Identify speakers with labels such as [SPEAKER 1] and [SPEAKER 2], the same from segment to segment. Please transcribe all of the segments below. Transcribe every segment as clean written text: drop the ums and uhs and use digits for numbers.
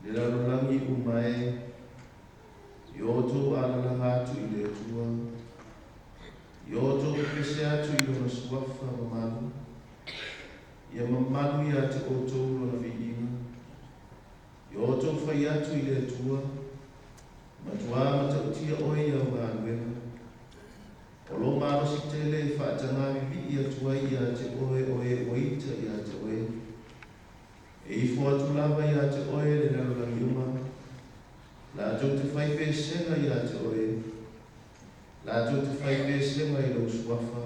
[SPEAKER 1] Le lalolagi umae, Yoto alalanga atu I le atua, Yoto pese atu I lona suafa mamalu, Ia mamalu ia te oto lona viina, Yoto fai atu I le atua, Matua matautia oe au ngā nuenga, O lo maro si tele whaatangami vi atua ia te oe oita ia te oe, E ifo atu lava ia te oe le lalolagi uma, La tau te whai pēsenga I a te oe, La tau te whai pēsenga I lau suafa,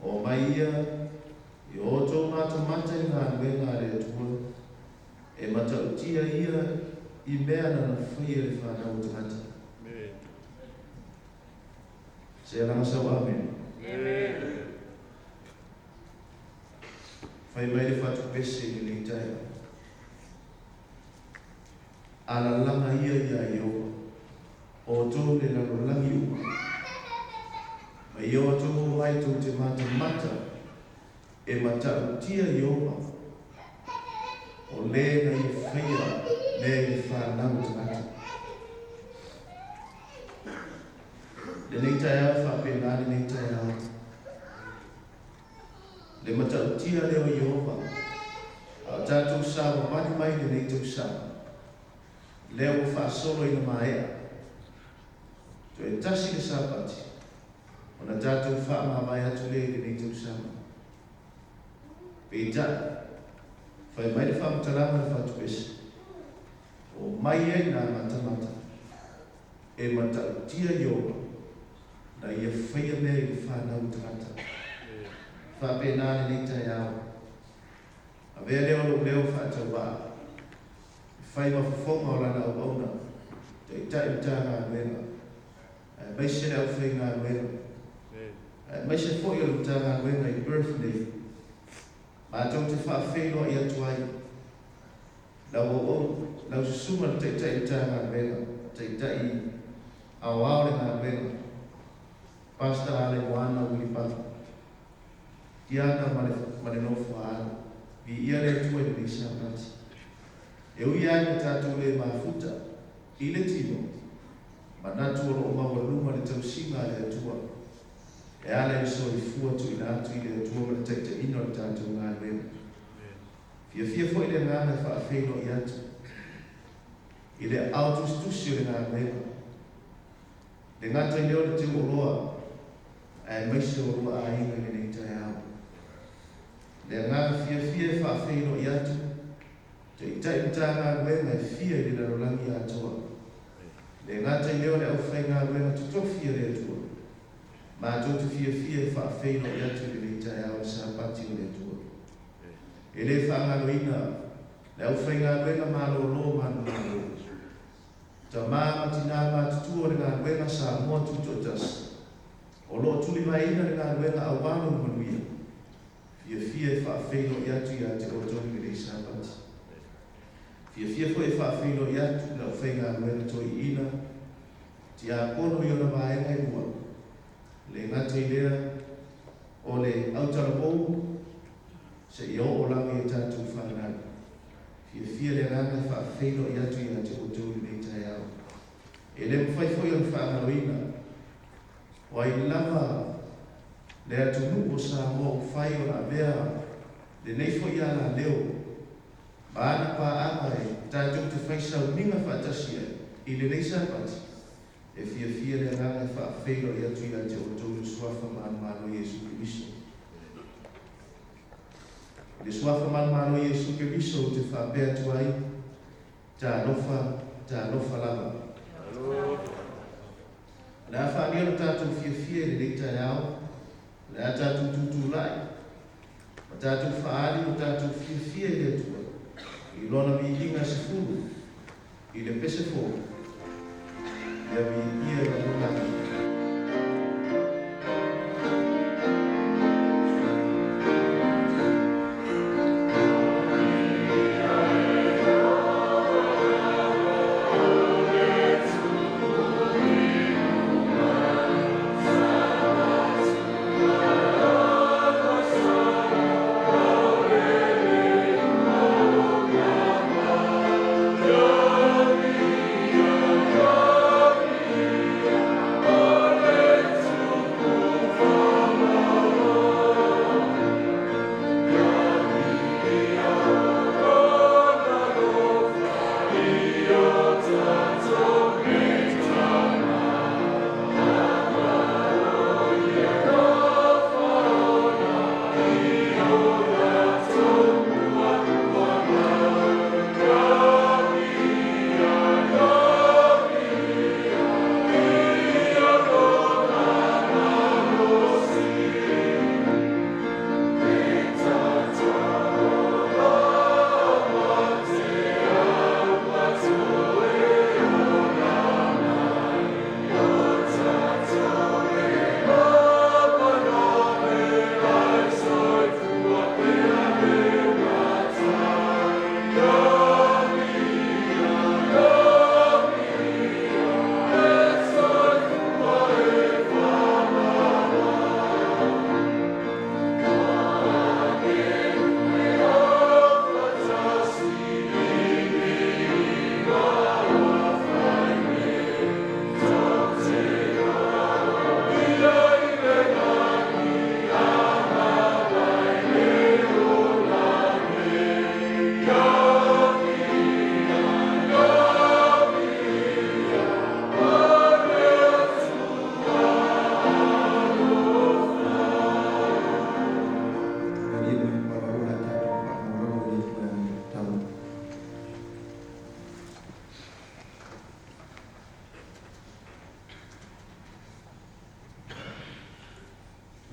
[SPEAKER 1] O mai ia, I o tau mata I ngā nuenga re atua, E matautia ia I mea na whai e whanau tangata. Se langa sau amen. Whai mai le whatu pese I le Tiah. Ala langa ia ia Aoga, o tō le Lalolagi uma. Ma I o tō ai tō te mata, e matau tia Aoga, o le na I whaia, le I whanau tangata. Le nei Tiah whapena le nei Tiah. Le matau tia leo Aoga, a tātou sa mani mai le nei tau sa. Leo whaasolo I na maea. To e tasi le Sapati. O na tātou whaamamai atu le nei tau sama. Pei tā. Whai mai le whaamatalama le whatu pese. O mai e nā mata. E matau tia Aoga. Na ia whaia mea I whanau tangata. Whapena le nei Tiah. A vea leo whaatau waa. Whai mawhawhonga o lana au auna, te itai ngā nuenga. Mai se au whai ngā nuenga. Mai se fo I o ta ngā nuenga I birthday. Ma tau te Faafeiloaiga atu ai. Lau susuma te itai ngā nuenga, te itai au le ngā nuenga. Pasta ale wana uli pata. Tiana male nofu ala. Viia le atu ai ni Sabbath. E ui ai me tātou le mafuta, I le tino, ma natu o lo mawaluma le tausinga le atua. E ala I so I fua tu I natu I le atua ma le taita ino le tātou ngā leo. Fia fo I le ngāna Faafeiloaiga atu. I le autustusi o le ngā leo. Le ngata I leo le te oloa, ai maise oloa a inga le nei Tiah. Le ngāna fia Faafeiloaiga atu. Te itai ngā nuenga I fia I le Lalolagi atua. Le ngata I leo le au whai ngā nuenga tutofia le atua. Ma tau te fia Faafeiloaiga atu le nei Tiah o Sapati o le atua. E le whaangaloina, le au whai ngā nuenga mālo mālo. Ta māma tina mātutua le ngā nuenga sa mua tutotas. O lo tuli mai ina le ngā nuenga au wāno manuia. Fia Faafeiloaiga atu I a te otoni le nei Sapati. Fia fo e Faafeiloaiga atu na whai ngā nuenga Toeaina, Tiah pono I ona maenga I mua. Le ngata I lea o le autarapou, se I o langi e tātou whanau. Fia le nganga Faafeiloaiga atu I a te otoni nei Tiah. E le mwhai fo I on whaangaloina, o ai lava le atu nuko sa mo whai o na mea, le nei fo I ala leo, Maana pa ama e tātou te whai Sauniga whaatasi I le nei Sapati. E fia le nganga Faafeiloaiga atu I a te otoni suafa mano Iesu Keriso. Le suafa mano Iesu Keriso te whapea atu ai, tā lofa lava. Le a whaangia no tātou fia le nei Tiah, le a tātou tutulai, ma tātou whaari no tātou fia le atua. I lona viinga Sefulua'i, I le Pese fo, ia Viia Lalolagi.
[SPEAKER 2] Yeah.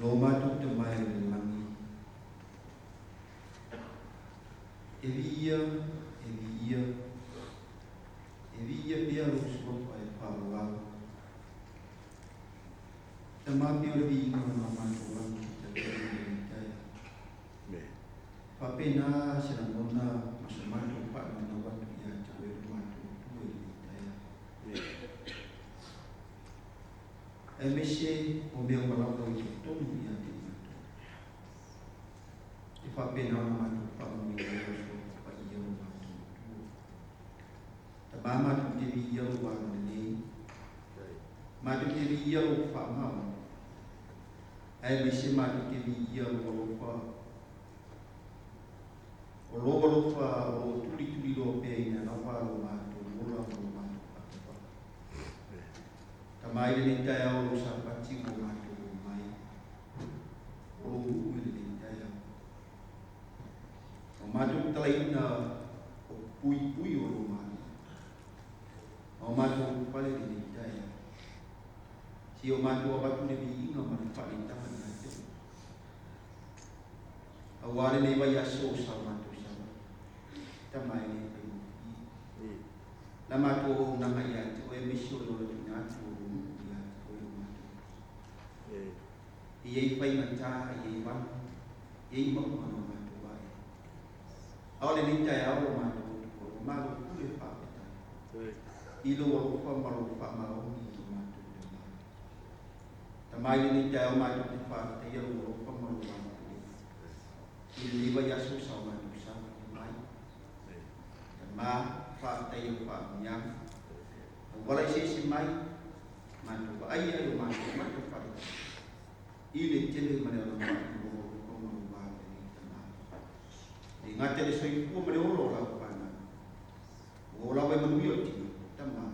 [SPEAKER 2] lo matu te mai le langi. Viia pia lo sopa e Paula. Te mapi o le vi ngā matu langi te Tiah. Papena se la mona masomatu pa na watu ya te matu Tiah. E mese o mea malapa i te tonu i te matu. E papena o matu pa o mea so pa i au matu. Ta mamatu te vi iau wāna nei. Matu te vi iau whaamau. E mese matu te vi iau walofa. O lofa o tuli lo peina na wharo matu. Mula o matu patupa. Ta mai le Tiah o Sapati o matu o mai. O ui le Tiah. O matu Toeaina o pui o lo matu. O matu pale le Tiah. Si o matu o batu le viinga ma le pale taha ni ate. A wale le vai aso sa matu sama. Ta mai le pe. La matu o nanga i ate. O e misi o lo le pinatu o i ate. O e matu. I ei pai na taha, i ei wang. I ei mau mana matu vai. A le ni Tiah o matu o matu kule whapeta. I lo o whamaro whamaro ni i matu te mai. Ta mai ni Tiah o matu te whapeta i lo o whamaro whamaro. I le liwa yaso sa o matu sa i mai. Ta ma whapeta i o whamiyang. Wala i se mai. Matu wa ai ai o matu whapeta. I le tele mane o matu o whamaro whamaro ni ta ma. I ngate le soi kua mane o lo la whana. O la wai manu i o tini. Tama,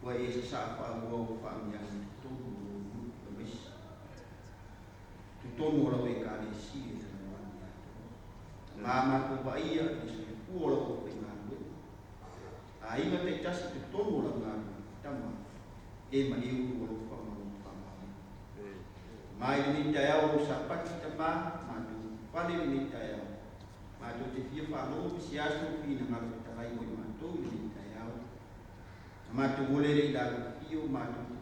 [SPEAKER 2] wa e sa fa wo fa yang tu lebih tu tomo la we ka le si e na mama ko ba ia ni se ku lo ko pe na ku ai ma te tas tu tomo la na tama e ma e u lo fa ma mai ni Tiah o Sapati tama ma tu pale ni Tiah ma tu te fia fa lo si asu fi na ma ta ai mo ma tu ni matu boleh le dalu pio matu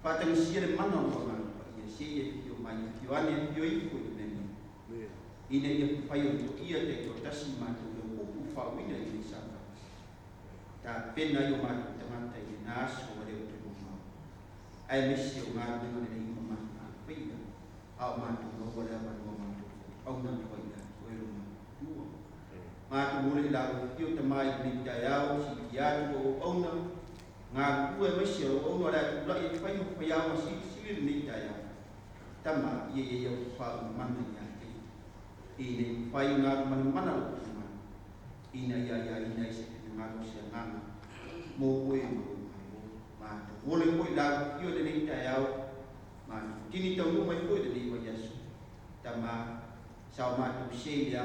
[SPEAKER 2] patang sir mana o matu ia si pio mai pio ane pio i ko neni ine ia pai o ia te ko tasi matu o ku Faai'u i Sabbath ta pena yo matu tamata i naso o le o mau ai mesi o matu no le i matu pia au matu no wala ba no matu au na ko ia o e matu matu boleh dalu pio tamai ni Tiah si Fialupa o ona ngā kue mesi o ona la tu lai pai o paiao si ni Tiah tama ia wha mana ia te i ne pai ngā mana o kuma ina ia ina i se ngā kosia nganga mō koe ma tu wole koe la io de ni Tiah ma tini tau no mai koe de ni wa Yesu tama sao ma tu se ia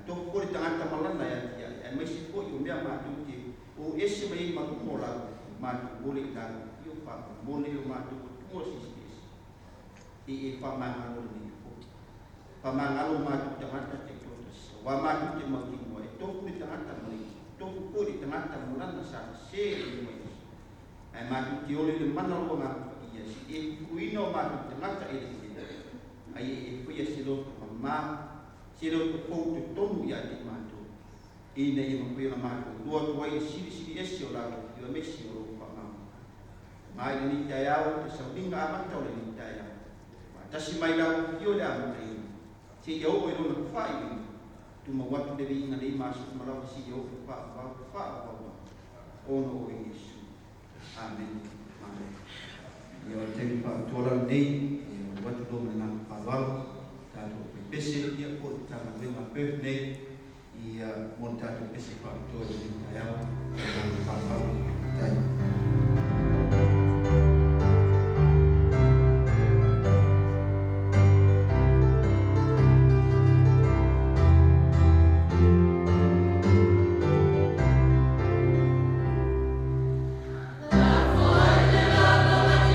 [SPEAKER 2] to ko le tangata malana ya e mai se ko yo mea ma tu ki o ese mai ma ko mola ma tu bole ka yo pa bole yo ma tu ko si e pa ma ngalo ni ko pa ma ngalo ma tu tangata te ko wa ma tu te ma ki mo e to ko le tangata mai to ko le tangata malana sa se ni mai e ma tu ki ole le mana lo nga ia si e kuino ma tu tangata e ai e fu ya si lo ma siro ko tu tonu ya di matu ina ia mo pela matu dua dua siri esse o lado eu mesi o pa mai ni Tiah o Sauniga Amata o ni Tiah tasi mai la yo le Amata si yo o no Faai'u tu mo watu de vinga ni masu mala si yo pa o no Yesu amen amen yo te pa tola nei watu do na pa Pese ia ko tama venga Perth nei ia montato pese Faapitoa i Tiah Faafeiloaiga
[SPEAKER 3] Lafoa'i, Lalolagi,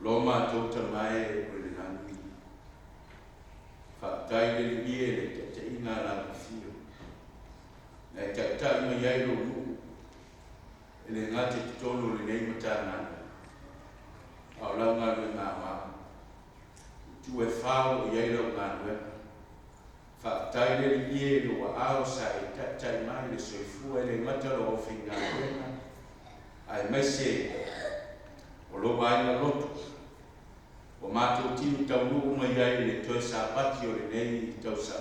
[SPEAKER 3] Loma tota mai o le nani. Fatai le ie le te ina la fio. Na te tai mai ai lo lu. Ele ngate tonu le nei matana. Au la ngā le ngā wā. Tu e whao i ai lo ngā wea. Fatai le ie lo wa Aoga Sa i tai mai le soifua le ngata lo o whinga wea. Ai mai se o lo wai na lotu. O mātou tinu tau nuku mai ai le toe Sapati o le nei i tau sa.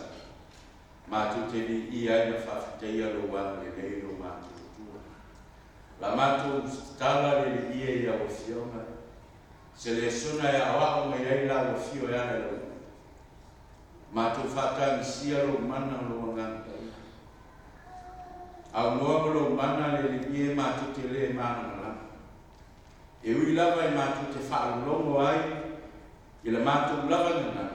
[SPEAKER 3] Mātou te ni i ai na whawhiteia lo wang le nei lo mātou tua. La mātou tala le ia i au fionga. Se le sona e awao mai ai la o fio e ana lo. Mātou whātani sia lo mana lo wanganga. Au noa lo mana le ia mātou te le mana la. E ui lava i mātou te whaalongo ai. I la mātou lava ngana.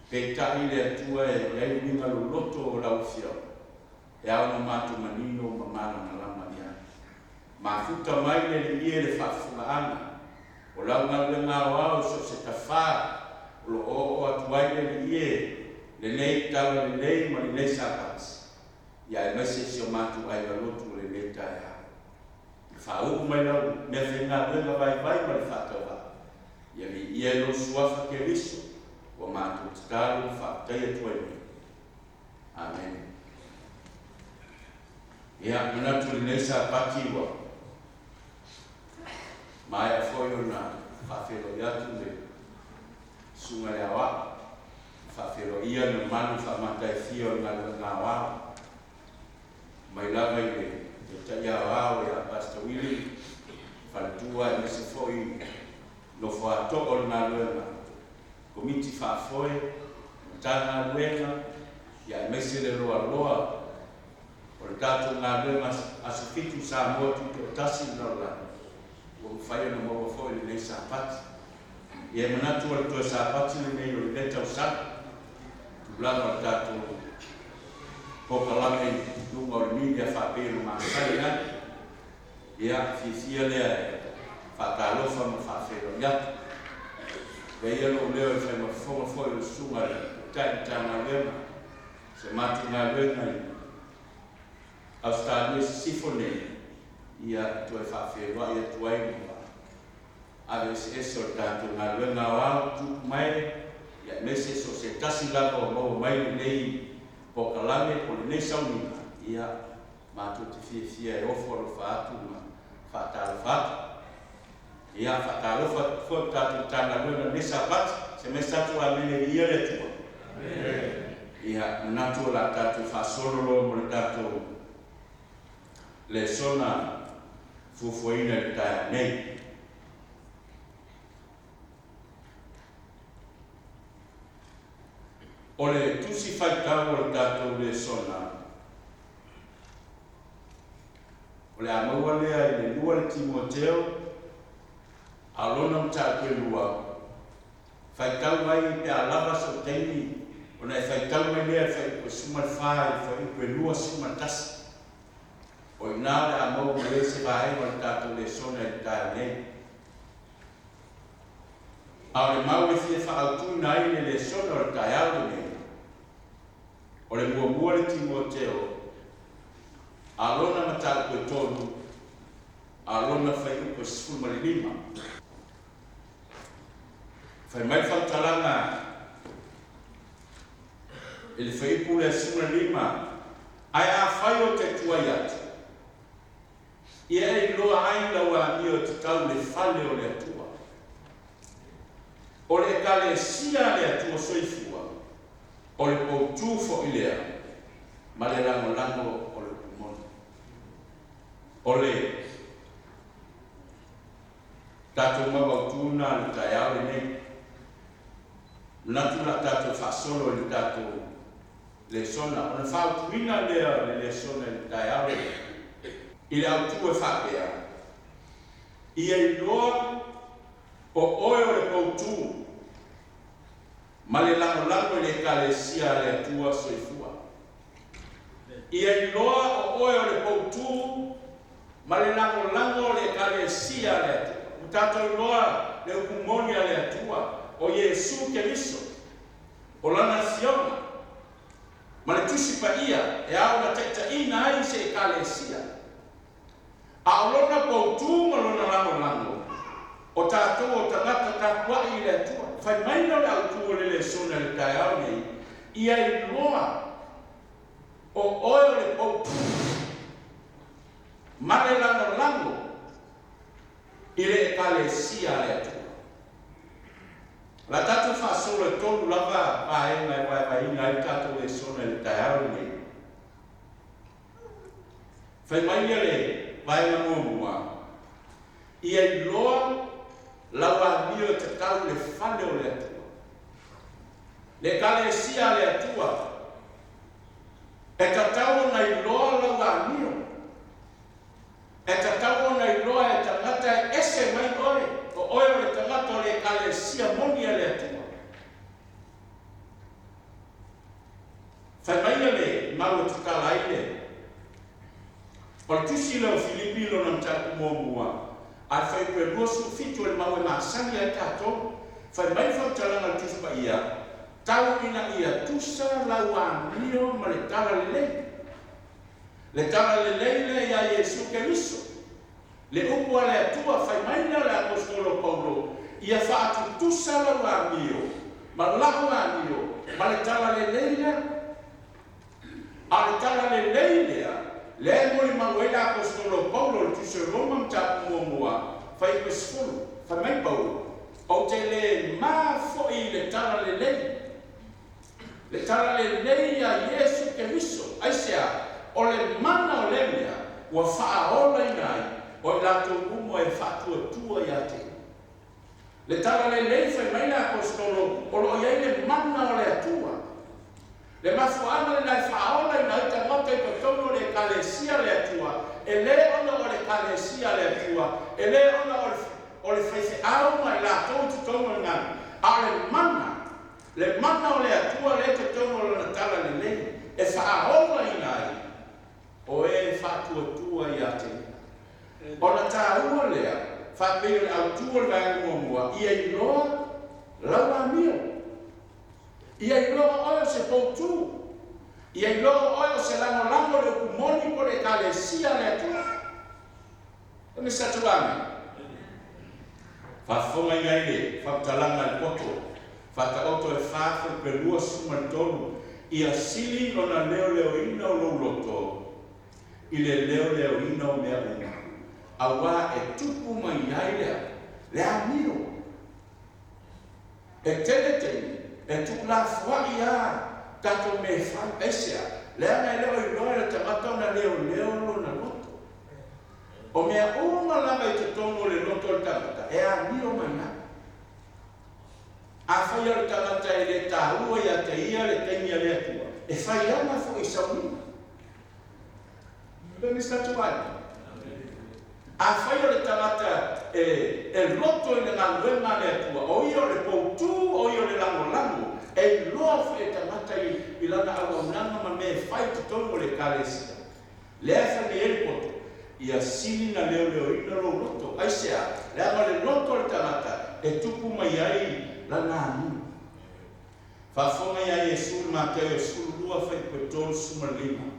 [SPEAKER 3] Pei tai le atua e ai winga lo loto o lau fio. E au na mātou manino ma mana na lama ia. Mafuta mai le ie le whaafungaana. O lau ngale ngā wao so se tawha. O lo o atuai le ie. Le nei tawa le nei ma le nei Sabbath. Ia e maise si o mātou ai lotu le nei taia. Faai'u mai lau mea whenga wenga vai ma le whatawa. Ia mi ia lo suafa ke riso, wa mātou Tatalo Faapitoa Toeaina. Amen. Ia manatu le nei Sapati wa. Mai a foio na Faafeiloaiga le sunga le awa. Faafeiloaiga na manu Matai fio ngā wā. Mai lava i le taia wā ia Pastor Willie. Failesona e Sefulua'i. Lafoa'i o na luenga. Komiti whaafoe, tana luenga, ia mese le roa loa. O le tātou ngā luenga asufitu sa mua tuto tasi Lalolagi. O whaia na maua foe le nei Sapati. Ia manatu o le toe Sapati le nei o le letau sa. Tulaga o le tātou pokalame lunga o le media whaapero Mataia. Ia fifia lea Fatalofa ma Faafeiloaiga. Veia lo leo e whai mafonga foi o sunga tana lema. Se matu ngā luenga i Australia sifone ia toe Faafeiloaiga ia Toaina. Ave se o tātou ngā luenga o au tupu mai. Ia mese so se tasi lava o mau mai nei pokalame o le nei Sauniga. Ia mātou te fia e ofo lo whaatu ma whaatalo whaatu. Ia whakalofa fo tātou tana luenga nei Sabbath, se me statu a mene ia le tua. Ia manatu la tātou whasololo mo le tātou Failesona fufuaina le taia nei. O le tusi whaitau o le tātou Failesona. O le amaua lea i le lua le Timoteo, alona mta Toailoa. Faitau mai pe alava so teini, o na faitau mai lea fai suma fai, fai Toailoa suma tasi. O ina le amau le Seevae o le tātou Failesona i taia nei. A o le mau e fia whaautuina ai le Failesona o le taia nei. O le mua le Timoteo, alona mata koe tonu, alona Faai'u koe 15. Fai mai whautalanga e le Faai'u le 15, ai a whai o te tuai atu. Ia e loa ai lau a mi o te tau le whale o le atua. O le kale sia le atua soifua, o le poutu fo ilea, ma le lango o le pumoni. O le tātou mawautuna le taiao le nei, natu la tātou whasolo le tātou Failesona, o na whautuina lea le Failesona le taiao le nei. I le autu e whapea. Ia i loa o oe o le poutu, ma le lango le kalesia le atua soifua. Ia i loa o oe o le poutu, ma le lango le kalesia le atua. Toailoa le ukumoni ale atua o Yesu Keriso o lana siona ma le tusi paia e au na Toeaina ai se ekalesia a olona poutu ma lona lango o tātou o tangata tāpua'i le atua fai maina le autu o le sona le tai au nei ia i loa o oe o le poutu ma le lango i le ekalesia le atua. La tatu whasolo e tolu lava paenga e waiwainga i tātou le sona le tai au nei. Whai mai le vaenga mua ia i loa lawa mio e te tau le whane o le atua. Le ekalesia le atua e tatau na i loa lawa mio e tatau na i loa e tangata e ese mai oe o oe o le tangata o le ekalesia moni le atua. Whai mai le mau e tukala aile o le tusi leo Filipi lo na mtaku mua a whai koe lua sufitu e mau e masani ai tātou whai mai whautalanga le tusi pa ia tau ina ia tusa lau a mio ma le tala le lei. Le tala le lei le ia Yesu Keriso. Le upu ale atua whai maina le apostolo Paulo ia whaatu tusa lau a mio ma lau a mio ma le tala le lei lea. A le tala le lei lea le mori mawela apostolo Paulo le Tuiloma mtaku mua fai koe sefulu fai mai Paulo o te le maa fo'i le tala le lei. Le tala le lei a Yesu Keriso aisea o le mana o le mea ua whaaola inai o i lato umo e whatuatua i ate. Le tala le lei fai mai le apostolo o lo iai le mana o le atua. Le mafuana le nai whaola inai ta ngota i patono le ekalesia le atua e le ona o le ekalesia le atua e le ona o le faife'au mai latou tutonga ngana a le mana o le atua le tutonga o le tala le lei e whaola inai o e whatuatua i ate. O na tāua lea whapeo le autua le vangu mua ia i loa laua mio. Ia i loa oio se poutu. Ia i loa oio se lango le ukumoni po le ekalesia le atua. One satuame. Whafonga i aile, whaptalanga le poto. Whataoto e whafe pelua suma tonu. Ia sili o na leo ina o louloto. I leo ina o mea una. Awa e tupu mai aile. Le amiro. E tele e tu Lafoa'i tato me fai Pese le ana leo i loa le tangata na leo lo na loto o mea uma lava i te tongo le loto le tangata e a mio mana a fai le tangata e le tāua i a te ia le tengia le atua e fai ana fo i Sauniga Pianist Tuailoa a fai le tangata e loto i le ngaluenga le atua o io le poutu o io le lango e loa fai tangata i lana awaunanga ma me fai tutongo le ekalesia le afa ni ele poto ia sili na leo ina lo loto aisea le ama le loto le tangata e tupu mai ai lana anu whafonga ia Yesu Mataia Sefulua fai petol suma lima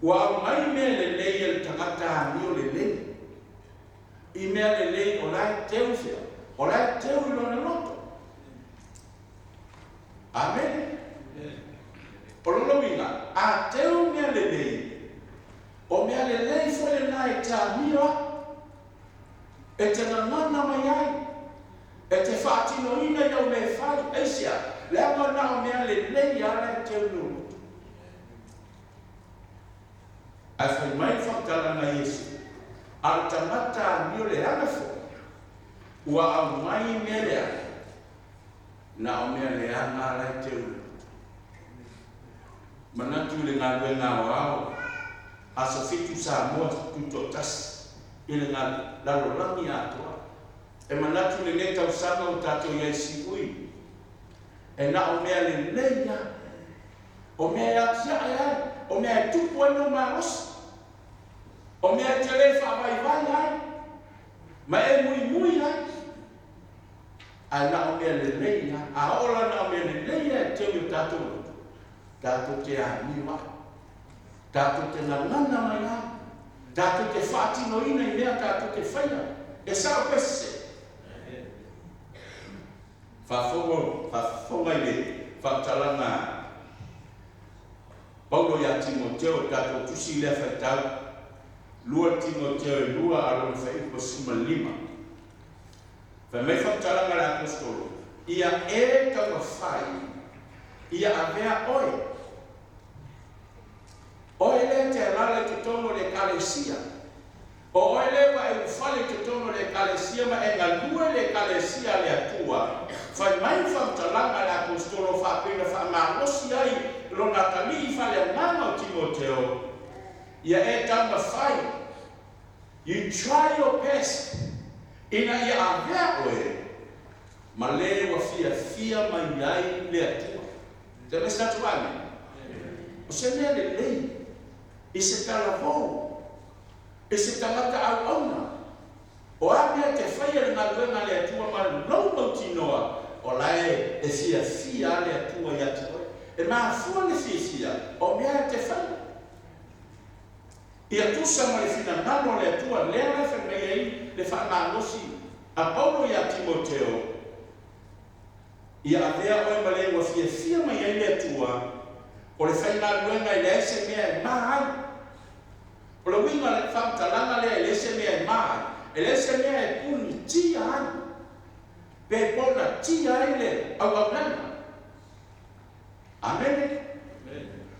[SPEAKER 3] ua mai mea le lei le tangata anio le lei i mea le lei o lai teu fea o lai teu i lona loto. Amen. O lolo winga a teu mea le lei o mea le lei foi le nai ta mira e te nana mai ai e te whaatino ina iau me whai eisia le ama na o mea le lei ala e teu lulu a whai mai whakala na Yesu al tamata mio le anafo ua au mai mea lea na o mea le ana ala e teu manatu le ngā wao a sa fitu sa moa tuto tas i le ngā lalolagi atoa e manatu le nei tausaga o tatou iai siui e na o mea le leia o mea e atiaʻe ai o mea e tupu ai no malosi o mea e te lē faavaivai ai ma e muimui ai na o mea lelei a ola na o mea lelei e te o tātou te aniwa tātou te ngangana mai a tātou te whaatino ina I mea tātou te whaia e sao pese whafonga I le whaatalanga Paulo ia Timoteo tātou tusi lea whaitau lua Timoteo e lua alo Faai'u suma lima Whamei whaatalanga le apostolo ia e taua whai ia avea oe oe le te alala te tono le kalesia o oe le wa e ufale te tono le kalesia ma e ngalua le kalesia le atua whamei whaatalanga le apostolo whaapena whaamalosi ai lo natali fale mama Timoteo ia e taua whai you try your best ina ia avea oe ma le wa fia mai ai le atua te mesa tuane o se mea le lei I se talavou I se tangata au auna o a mea te whaia le ngaluenga le atua ma lau mautinoa o lae e fia le atua I atua e maa fua le fia o mea te whaia ia tusa ma le fina nano le atua lea le whamei ai le whaamanosi a Paulo ia Timoteo ia avea oe ma le ua fia mai ai le atua o le whaina luenga I le aise mea e maa ai o le winga le whamtalanga lea I le aise mea e maa ai e le aise mea e puni tia ai pe pona tia ai le au nana Amen.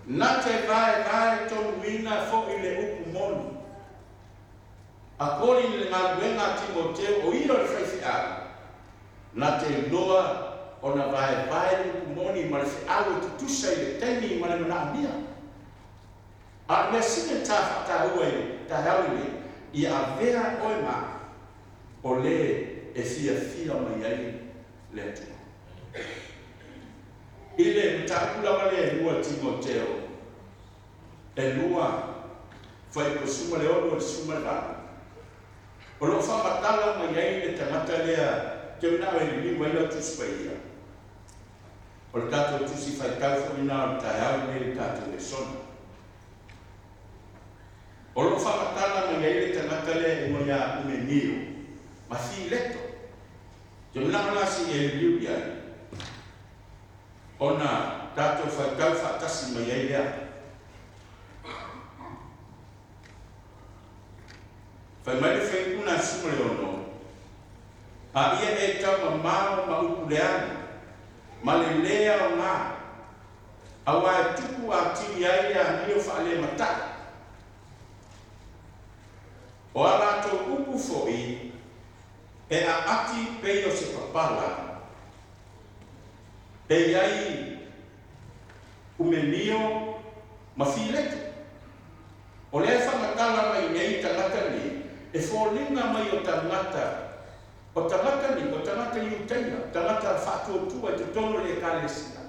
[SPEAKER 3] Na te vae tonu ina fo I le upu moni. Akori le ngaluenga Timoteo o ilo le whaiwhiaru. Na te loa o na vae le upu moni ma le whiaru tutusa I le teni ma le mana mia. A mea sine ta whakahua I ta haule I avea oe ma o le e fia mai ai le atua. Ile mtakula wale lua Timoteo e lua Faai'u suma le ono suma la o lo fa matala mai ai le tangata lea te una e li mai la tuspaia o le tato tusi faitau fina Tiah le tato Failesona o lo fa matala mai ai le tangata le mo ya umenio ma fi letto te una la si e li ai ona tato faitau fatasi mai ai lea fai mai le whaikuna suma le ono a ia e tau Maumau ma upu leana ma le lea o ngā a wae tupu a tiri ai lea nio whaale mata o ala tō upu fo'i e a ati pei o se papala e iai umenio ma fileto o lea whamatala mai nei tangata ni e fōlinga mai o tangata ni o tangata Tiah tangata whātuatua te tono le kalesia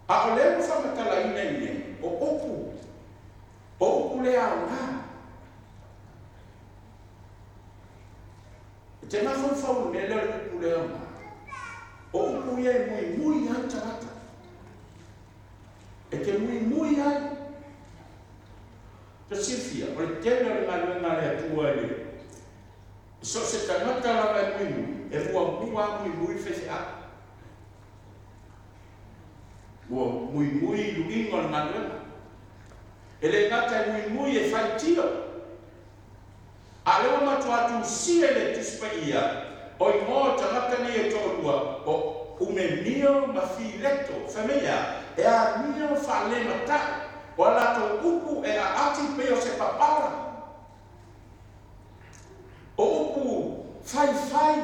[SPEAKER 3] a o lea whamatala ine o opu lea o ngā e te mawhawhau ne lea opu lea o ngā o upu ia mui ai tangata e te mui ai te sifia o le tene o le ngaluenga le atua e le so se tangata lava e mui e mua mui whewhea mui luingo o le ngaluenga e le ngata mui e whaitio a lewa matuatu si e le tuspaia o I mō tangata ni e tōrua o umenio ma fileto whamea e a mio whale mata o ala tō upu e a ati peo se papara o upu whai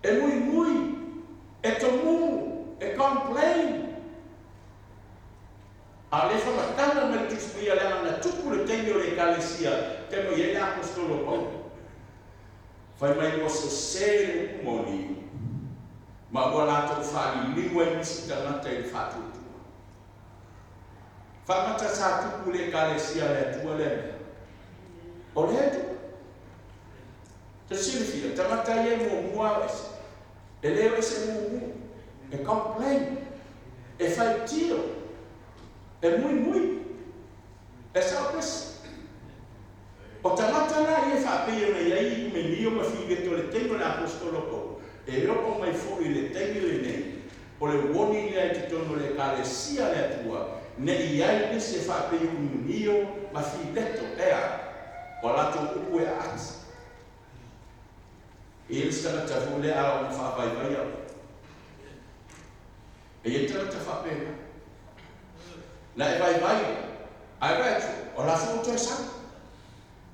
[SPEAKER 3] e mui e tomu e complain a le whamatana me tuspia le ana tupu le teio le kalesia te mo i e apostolo Paulo fai mai o se sere moni ma wala to fali lingua ni sitangata I fatutu famata sa tupu le kalesia le tua le o le tu te silfia tamata ye mo mua e leo e se mumu, e complain, e fai tio, e mui, e sao pese. O tamata la i e whapeo na iai i me nio ma whige to le tengo na apostolo ko, e roko mai fo i le tengo le nei, o le woni lea te tono le kale sia le atua, ne iai ni se whapeo nio ma whigeto ea, o lato upu e ati. E ele stana tafu le a o whaapai au. E entara ta whapena. Na e vai, ai vai, o la fu to sa.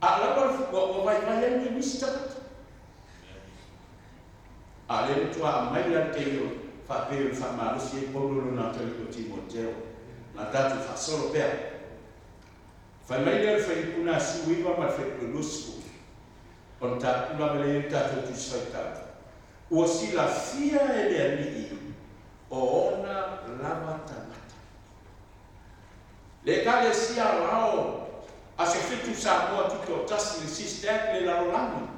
[SPEAKER 3] A la o vai ni nisi tapata. A le tua mai la te yo whapeo whamarusi e polo na te ko Timoteo. Na tatu fa solo pea. Fai mai le fai kuna suiva ma fai kulusku. On ta kula vele tato tu saitata. O si la fia e le alii o ona lava tamata. Le kale sia rao a se fitu sa moa tuto tasi le SISDAC le Lalolagi.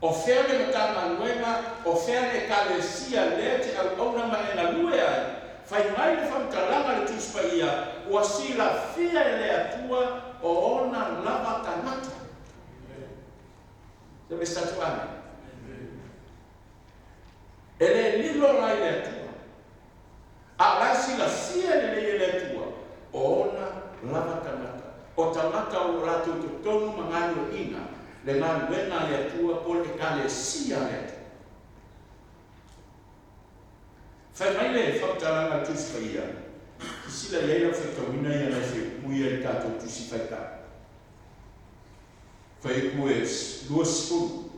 [SPEAKER 3] O fea le matanga luenga, o fea le kale sia le te au ona ma ena lue ai. Fai mai le whamtalanga le tuspaia, o si la fia e le atua o ona lava tamata. Se me statu ane. Ele lilo lai le atua. A lasi la fia le atua. O ona lava tamata. O tamata o rato to tonu mangano ina. Le ngā wena le atua o le kale sia le atua. Fai mai le whaktaranga tuspaia. Sila iaila whakawina ia na se muia le tato tusi whaitā. Fai kue lua sifuru.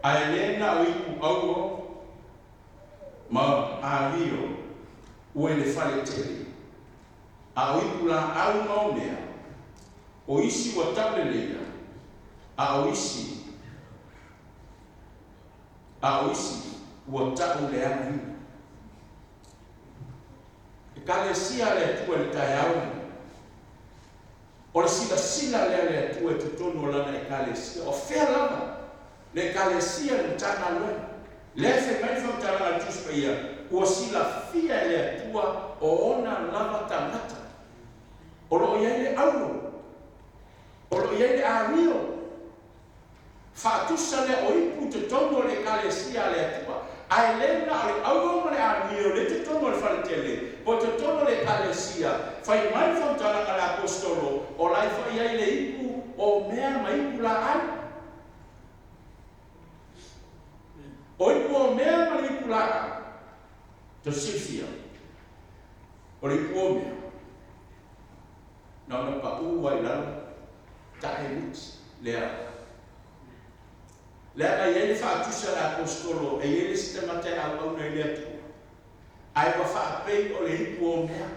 [SPEAKER 3] Ai lena o iku auo ma ario ue le whale tele. A o iku la au maunea o isi wa taulelea a o isi wa tauleana hina. E kale sia le tua le Tiah o le sila le atua te tono lana e kale sia. O fea lana le kale sia le tana lue. Le fe mai whautara na tuspaia ua sila fia le atua o ona lava tamata. O lo iai le auro. O lo iai le ario. Whaatusa le o ipu te tono le kale sia le atua. Ai lena o le auro le ario le te tono le whaletele. Po te tono le kale sia. Fai mai whautara na le apostolo. O lai whai ai le ipu o mea ma ipu la ai. O ipu o mea ma ipu la ai. Te sifia. O le ipu o mea. Nau pa ua i lalo. Tae luti. Lea. Lea ka iei whaatusa le apostolo. E iei le sita mate au au na i lea tu. Ai wa whaapei o le ipu o mea.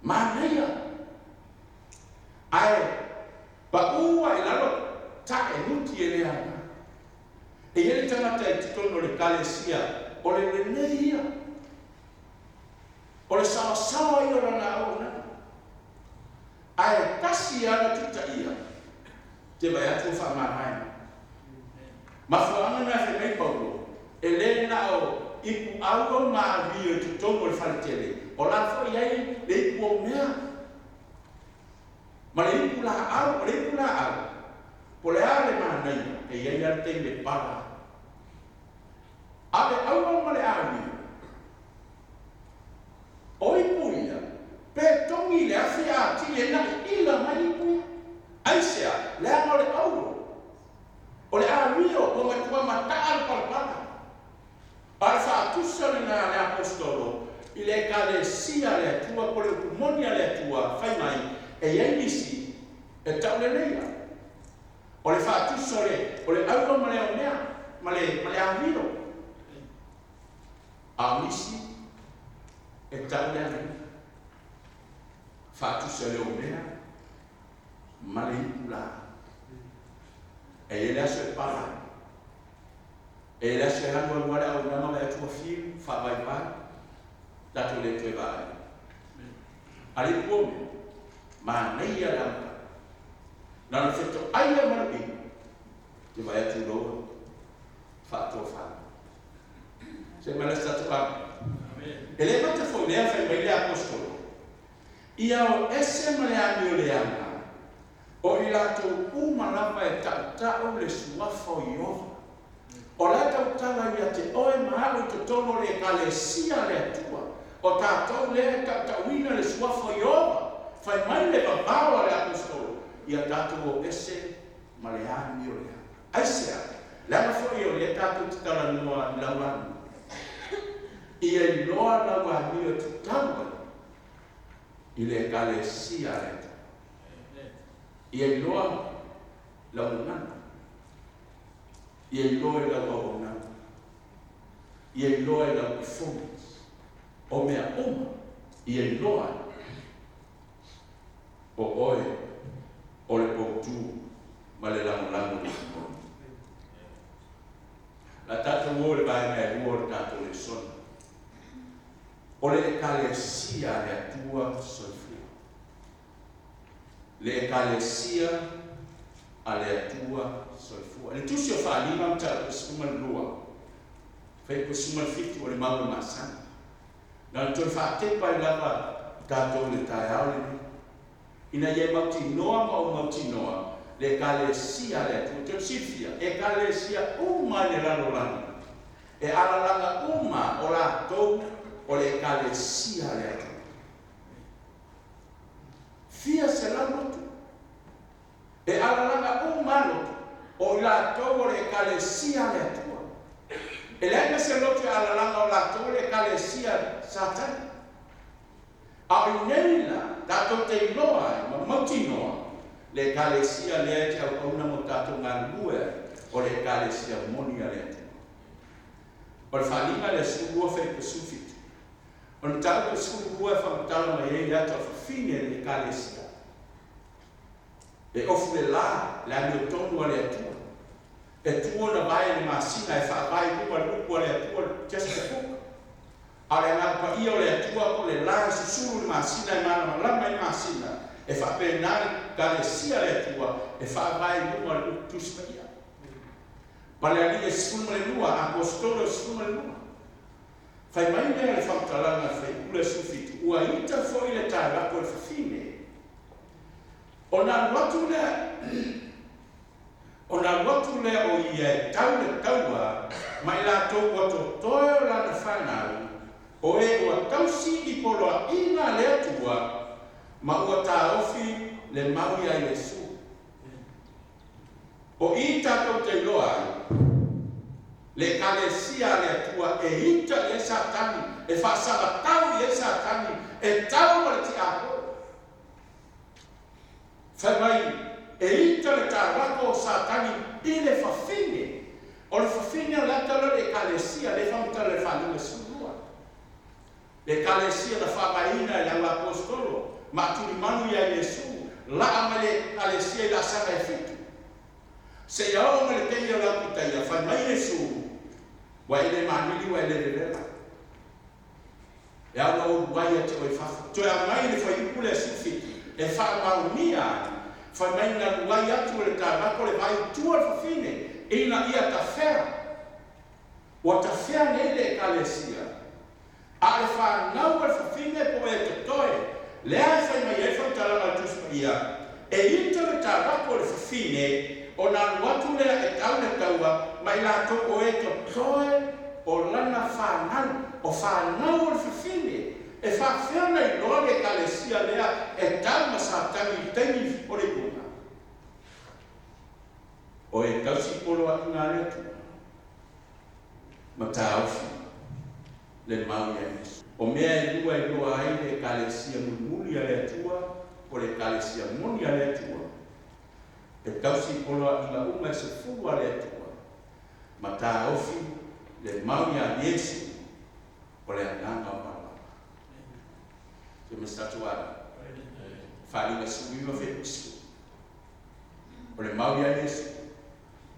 [SPEAKER 3] Manaia. Ai, pa ua i lalo tae luti e lea na. E iei tangata i titono le kale sia. O le leneia. O le sawa i ora na au na. Ai, tasi ana tita ia. Te vai atu whamahai. Mawhaanga na he mei paulo. E le na o ipu au ma vio te tono le whaletele. O la fo iai le ipu o mea. Ma le ipu la au, le ipu la au. Po le ale manai, e iai arte le para. Ale au ma le awi. O ipu ia, pe tongi le afi a ti le na ila mai ipu ia. Aisea, le ama le au. O le awi o ma tua mataa le palpana. Al whaatusa le na le apostolo, i le kale sia le atua, po le kumonia le atua, whai mai, e iai nisi, e tau le leia. O le whaatusa o le aua ma le o mea, ma le awiro. A nisi, e tau le awiro. Whaatusa le o mea, ma le ipula. E ele aso e para. E le aso e hanua wale au nama le atua fiu, whawai vai, dato le Toeaina. Ali pome, ma nei a lampa. Nana wheto aia marami, te vai atu roa. Faatofa. Se malasa tuka. Ele mata foi lea fai mai lea apostolo. Ia o ese maleami o leanga. O i latou uma lava e ta'uta'u le suafa o Iova. O la tautala ia te oe mahalo i te tono le ekalesia le atua. O tātou le ta'uta'uina le suafa o Iova. Fai mai le babawa le apostolo. Ia tātou o ese maleami o leanga. Aisea, lama foi o le tātou te tala noa i laulani. Ia i loa lauani o te taua i le ekalesia le atua. Ia i loa launana. Ia i loa lau aunana. Ia i loa lau performance. O mea oma. Ia i loa o oe o le poutu ma le lango le simoni. La tātou o le vai mea lua le tātou le sona. O le ekalesia le atua soifua. Le ekalesia a le atua soifua. Le tusi o whaalima mta o suma lua. Whai ko suma fitu o le maua masana. Nā toi whaatepa i lava tātou le tai aole. Ina ye mauti noa ma o mauti noa. Le ekalesia le atua. Te sifia. Ekalesia uma le lalolagi. E alalanga uma o lātou o le ekalesia le atua. Fia se la lotu. E alalanga umalotu. O lātou o le ekalesia le atua. E leanga se lotu e alalanga o lātou le ekalesia satani. A i neila, tātou te iloa, ma mauti noa. Le ekalesia le ati au auna mo tātou ngā lue o le ekalesia monia le atua. O le whalinga le sungua whai pesufitu. O le tātou ke sungua e whamatala mai e ata whawhine le ekalesia. E ofu le la, le ani o tonu a le atua. E tua na vai le masina e whaavai kuma lupu a le atua just a fuka. A le ngapa ia o le atua ko le la susuru le masina e mana malama i masina. E whaapenari kalesia le atua e whaavai kuma lupu tuspaia. Pale ali e sifuma le lua, apostolo e sifuma le lua. Fai mai mea le whamatalanga Faai'u le sufitu. Ua ita fo i le tārako e whawhine. O nā watu lea o ia e tau le taua, mai lātou o to toe o lana whanau, o e ua tausi i Sefulua'i le atua, ma ua tā ofi le maui a Iesu. O i tātou te loa, le ekalesia le atua e ita i e satani, e whaasalatau i e satani, e tau o le ti aho. Fai mai, e ita le tāwako o satani i le whawhine. O le whawhine o latala le ekalesia, le whamutala le whanua sulua. Le ekalesia na whamaina i lau apostolo, ma turi manu i a Iesu, laa ma le ekalesia i la sanga e fitu. Se iau ma le tei o lau Mataia, fai mai Iesu, wa i le manili wa i le revela. E au na o wai a te oi whafu. Toi a mai le Faai'u le sufitu. E whaamaunia, whai mai na luai atu le tāwako le vai tua whawhine, e ina ia ta whea. Wa ta whea nei le ekalesia. A le whanau e whawhine po e te toe, lea e whai mai e whautalanga tuspaia, e ita le tāwako le whawhine, o nā luatu lea e tau le taua, mai la toko e to toe o lana whanau, o whanau le whawhine. E whawhena i loa le ekalesia lea e tau masatani i teimi o le kuna. O e tausi Sefulua'i ngā letu. Ma tā awhi le maui a Iesu. O mea e lua i loa ai le ekalesia mulmuli a le atua, o le ekalesia moni a le atua. E tausi Sefulua'i ngā unga e sefulu a le atua. Ma tā awhi le maui a Iesu, o le ananga o me statuara. Whalinga suiwa whepisu. O le maui a Iesu,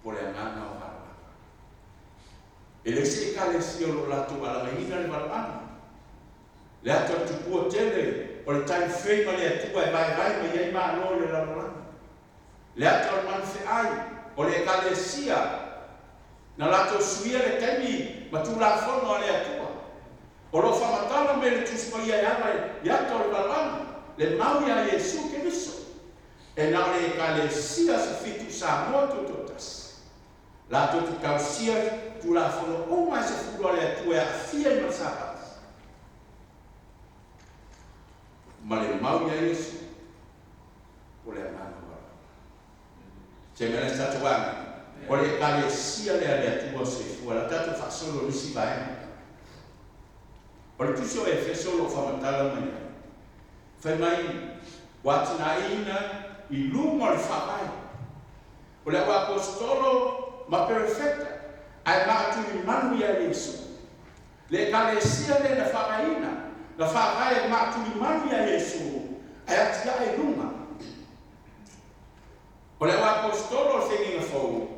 [SPEAKER 3] o le anganga o hara. E le se ekalesia o lo latu alangahina le malana. Le atua tupu o tele, o le time frame le atua e vai ma iai maa lo le lalolagi. Le atua le manfeai, o le ekalesia Na lato suia le taimi ma tu la fono ale atua. O lo whamatala me le tuspaia ia o le balanga. Le mau ia Yesu ke miso. E na le ka le sia sa fitu sa moto totas. Lato tu kausia tu la fono uma se fulu ale atua a fia i Sabbath. Ma le mau ia Yesu. O le amana wala. Se mena statu wanga. O le kale sia le atua se fua la tatu fasolo nisi bae. O le tusi o Efeso lo whamatala mai. Whai mai watina ina i lunga le Faafei'u. O le apostolo ma perfecta ai maatu i manu ia Yesu. Le kale sia le na Faafei'ina. La Faafei'u maatu i manu ia Yesu. Ai atia e lunga. O le apostolo whenginga fau.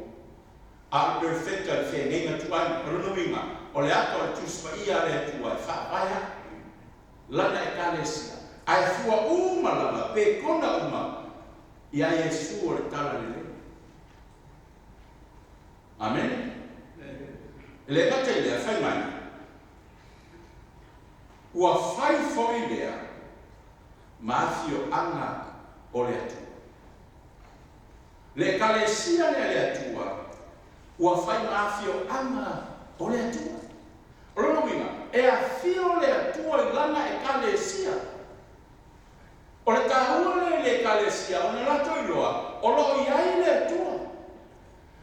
[SPEAKER 3] A perfecta le whenginga tuai pronuinga. O le ato le tuspaia le tuai Faafei'u. Lana e kale sia. Ai fua uma lava, pe kona uma. Ia Yesu o le tala lele. Amen. Le kate lea, whai mai. Ua whai foi lea, maafio anga o le atua. Le kalesia le atua, ua whai maafio anga o le atua. O lono winga, e a fio le atua i lana e kalesia. O le tahua le kalesia, o ne la Toailoa, o lo iai le atua.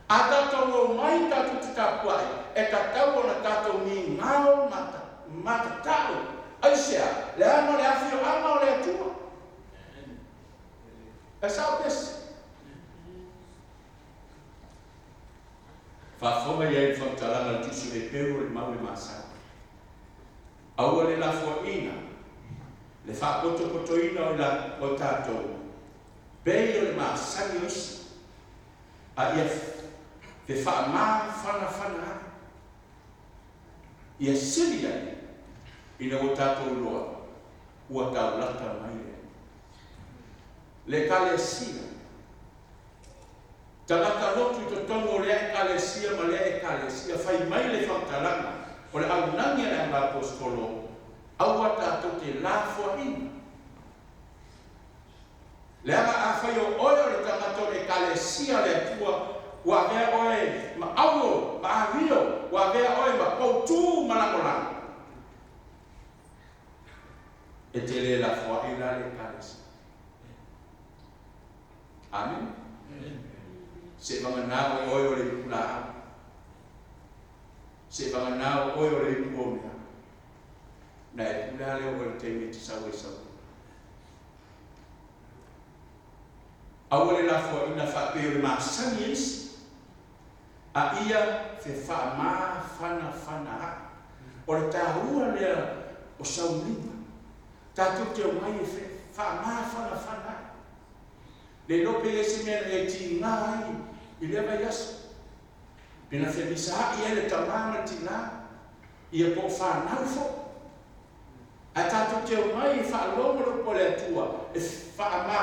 [SPEAKER 3] A tātou o mai tātou te tapuai, e ka tau o na tātou ni ngao mata tau. Aisea, le ama le awhio ama o le atua. E sao Pese. Whawhonga iai le whaktalanga tusu e peru le mau le masa. Aua le Lafoa'i le whakotokotoina o tātou. Bei o le maasani osi. A ia te whaamā whana. Ia siri ai. Ina o tātou loa. Ua tau lata mai le. Le kalesia. Tangata lotu i to tongo lea e kalesia ma lea e kalesia. Whai mai le whaktalanga. O le aunangia le anga apostolo. Aua tātou te Lafoa'i. Le aga a whai o oio le tangata le kalesia le atua. Ua vea oe ma auo, ma avio. Ua vea oe ma poutu malakolanga. E te le Lafoa'i la le kalesia. Amen. Se vanganao oe o le pula. Se vanganao oe o le puomea. Na e pula le o le teime te sau e sau. Aua le Lafoa'i na whapeo le maasani esi. A ia fe whaamā whana. O le tāhua lea o Sauniga. Tātou te o mai e whaamā whana. Le lope e se mea e ti ngā ai. I lea mai aso. Pena fe Misa i ele tamama ti ngā. Ia po whanau fo. A tātou te o mai e whaalonga lo po le atua. E whaamā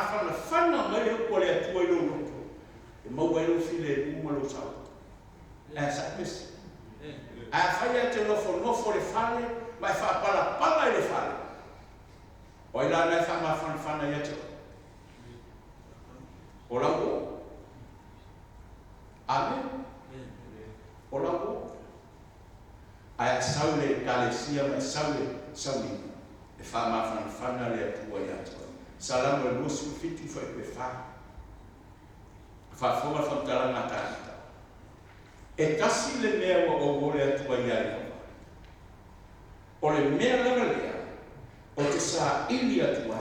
[SPEAKER 3] whana mai lo po le atua i lo roto. E mau e lo file e uma lo sau. E sa Pese. A whaia te nofo le whale. Mai whaapala i le whale. O ila nei whaamā whana ia te o. O lau. Amen. O lau. Ai sau le kalesia mai sau le Sauniga. E whaamā whana le atua ia te o. Salamo e lusu fitu whai pe wha. Whaafonga whamtalanga tāta. E tasi le mea wa o gore atua ia ia. O le mea langa lea. O te sa ili atua.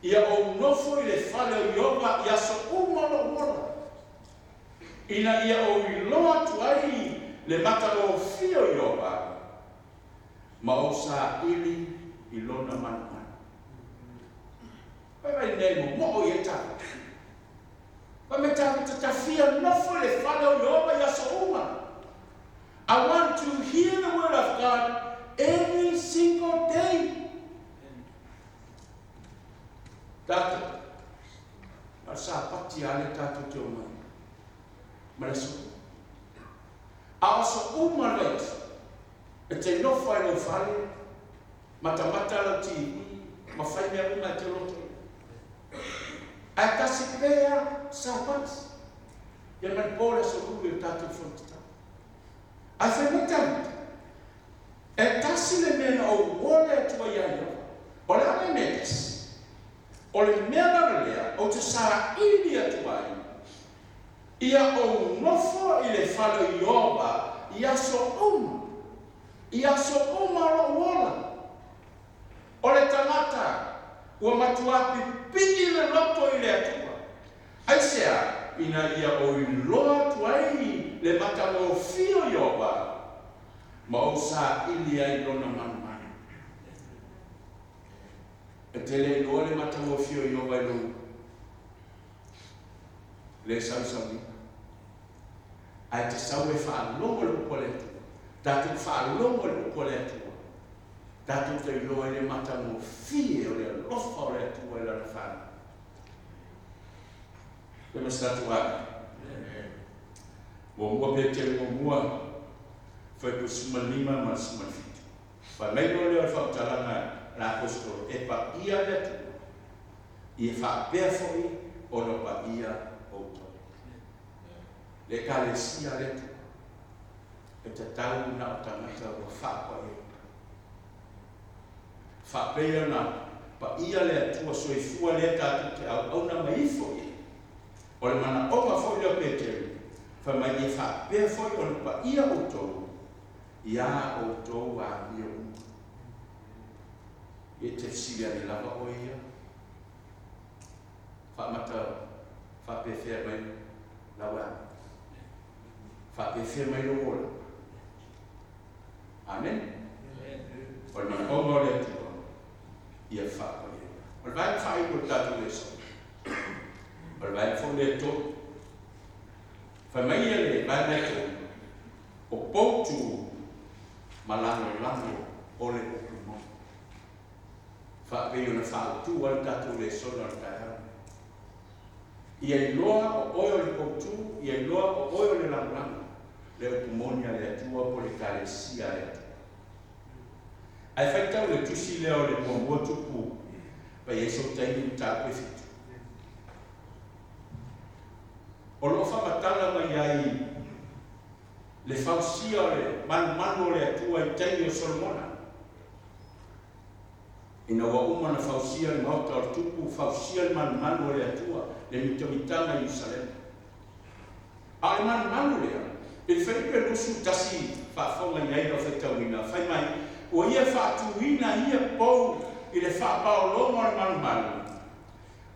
[SPEAKER 3] Ia o nofo i le whale o ioga ia so umalo. Ina ia o iloa tuai le matalo fio ioga. Ma o sa ili ilona manu. Vai nei mo ia ta. Vai me ta fia nofo le whale o ioga ia so uma. I want to hear the word of God every single day. Tata, a Sapati ale tatu te o mai. Marasu. A oso uma leit. E te nofa e no fale. Mata la ti. Ma fai mea uma te loto. A kasi pea Sabbath. Ia man pole so ku e tatu fonta. A fe mata. E tasi le mena o wole Toailoa. Ole ame metes. Ole mea lea o te sara ili atuai. Ia o nofo i le Failesona ia so uma. Ia so uma ro wola. Ole tangata ua matuapi pigi le loto i le atua. Aisea ina ia o i loa tuai le matamo fio Ioba. Ma o sa ili ai lona manumanu. E te le loa le matamo fio Ioba i lona. Le sausami. Ai te sau e whaalongo le upoletu. Tatu whaalongo le upoletu. Tatu te loa le matamo fie o le lofa o le atua i lana whana. Le masatu aga. Mo mua pe te mo mua. Foi por suma lima ma suma fitu. Fa mai no le fa talanga la apostolo e pa ia le tu. I fa perfoi o no pa ia o to. Le kalesia le tu. E te tau na o tangata o fa pa e. Fa pea na pa ia le tua soifua le tatu te au na maifo e. O le mana o ma foi le peteri. Fa mai e fa perfoi o no pa ia o to. Ia o tō a ia uma. E te siga ni lava o ia. Whamata, whapewhia mai lawa. Whapewhia mai lo ola. Amen? O le mana o ngore atua. Ia whapa ia. O le vai Faai'u tatu le so. O le vai fo le tō. Whamai le vai mai tō. O poutu malango o le ukumo. Faapei'u na Faapitoa al tatu le sona al Tiah. Ia loa o oio le poutu, ia loa o oio le lango. Le ukumonia le atua po le kalesia le atua. Ai whaitau le tusi leo le pomua tupu. Pa Yesu taini utapu e fitu. O lo whamatala mai ai le fausia le manu le atua i taini o Solomona. Ina wa uma na fausia le mauta o tupu, fausia le manu le atua, le mitamitanga i Yerusalem. A le manu lea, il Felipe lusu tasi whaafonga i aina o whetauina, whai mai, o ia whaatuina ia pou i le whaapaolonga le manu.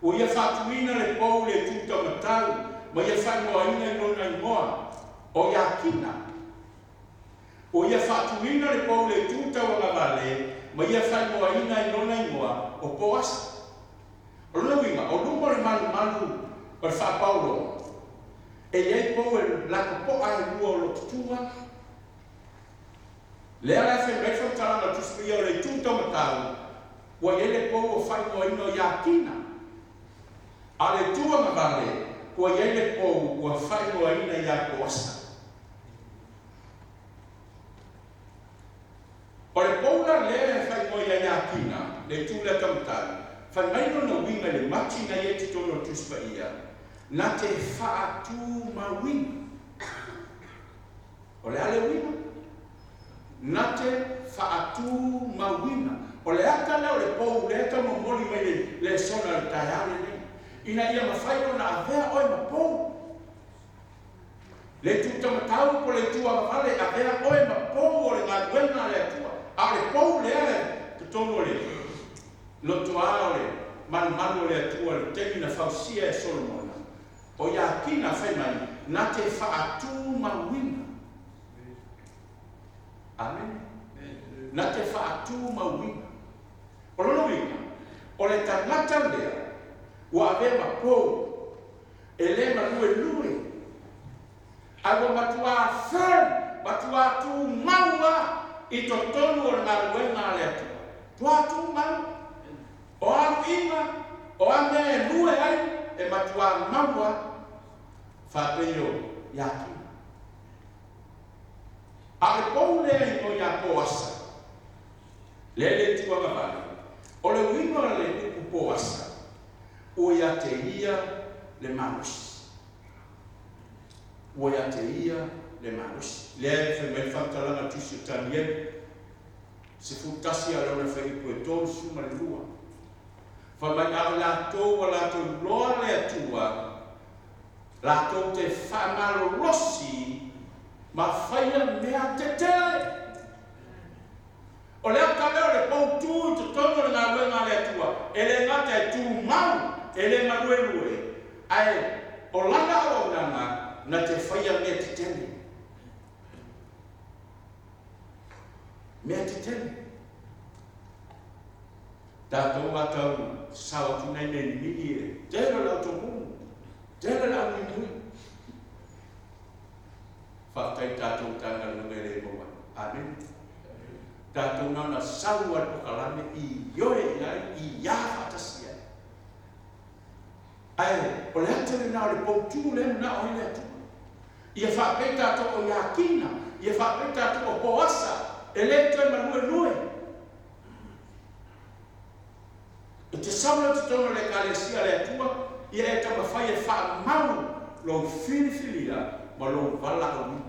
[SPEAKER 3] O ia whaatuina le pou le tuta matau, ma ia whai moa ina i lona i moa, o Iakina. O ia whaatuina le pou le tuta o ngavale, ma ia whai moa ina i lona i moa, o Poasa. O luna winga, o lumo le manu, o le whaapaulo. E iei pou e lako po ai lua o lo tutua. Lea la fe mefo talanga tuspia o le tuta o matau, wa iei le pou o whai moa ina o Iakina. A le tua ngavale, wa iei le pou o whai moa ina i a Poasa. O le poula lea e whai moa ia Iakina, le tūle tamatau, whai maino na winga le mati na ie te tono tuspa ia, na te whaatu mawinga. O le ale winga, na te whaatu mawinga. O le ata leo le pou le ata mamoli mai le sona le Tiah le. Ina ia mawhaio na avea oi ma pou. Le tūtamatau po le tua mawhale avea oi ma pou o le ngā duenga le atua. A le pou le ale, te tono le, lotoa le, manu le atua le temi na fausia e Solomona. O Iakina whai mai, na te whaatu mawinga. Amen. Na te whaatu mawinga. O lono winga, o le tangata lea, ua avea ma pou, e le manue lue. Awa matua whan, matua tu maua, I to tonu o ngā ruenga le atua. Tua tu mau. O aru inga, o ame e lue ai, e matua maua, Faapeiloaiga. A le pou lea ino ia po asa. Le tua ngavani. O le wino le uku po asa. O ia te ia le manusi. O ia te ia le manusi. Le whemei whatalanga tusi o tanien. Se futasi a lona whaipu e tōru suma le lua. Whamai au lātou a lātou loa le atua. Lātou te whamaro rosi ma whaia mea te tele. O lea ka leo le pou tū i te tono le ngā wenga le atua. E le ngata e tū mau, e le marue rue. Ai, o langa o nanga na te whaia mea te tele. Mea te tele. Tātou atau sawa tu nei nei nini e. Tēra lau tō mū. Tēra lau ni nui. Whaktai tātou tanga lunga le moa. Amen. Tātou nana sawa pokalame i yoe i iawhatasia. Ai, o le atere nao le poutu le na o le atu. Ia whapei tātou o iakina. Ia whapei tātou o poasa. E le tue manue nue. E te sauna te tono le kalesia le atua, ia e tama whai e wha mau lo whiriwhiria ma lo wala au ni.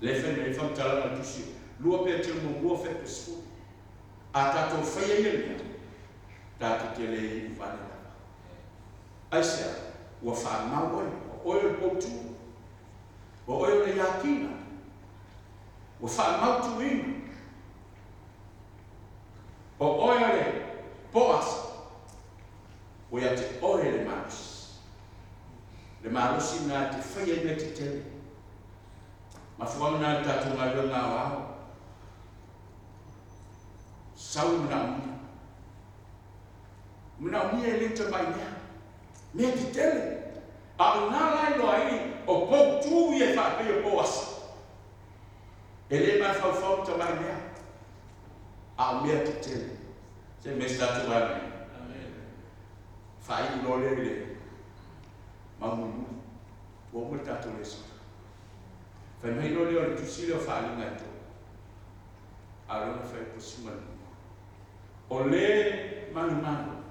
[SPEAKER 3] Le whene e whamtalanga tusi, lua pia te mua whepe sku. A tātou whai e ienia, tātou te le i wane lava. Aisea, ua wha mau oi, o oio le poutu, o oio le iakina, ua wha mau tuina, o oio le poasa, o ia te ore le marusi. Le marusi nā te whaia me te tele. Ma whuanga nā tātou ngā reo ngā wāo. Sau mna umia. Mna umia e lenta mai mea. Me te tele. A o nā lai loa i o pou tū i e whapei o poasa. E le mai whau ta mai mea. A o mea te tele. Se mesta tu vai. Faai'u lo le Maumau. O mo tatu le so. Fa mai lo le tu silo faali na to. Alo na fai posima. O le manu.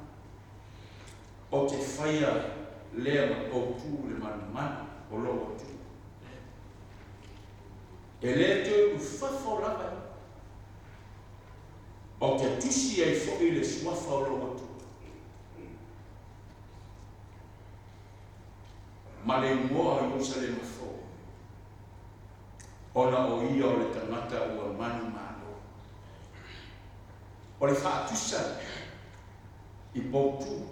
[SPEAKER 3] O te faia le o tu le manu o lo tu. Ele te u fafola vai. O te tusi ai fo'i le suafa o lo atu. Ma le moa i usa le mafo. Ona o ia o le tangata ua manu malo. O le whaatusa i poutu.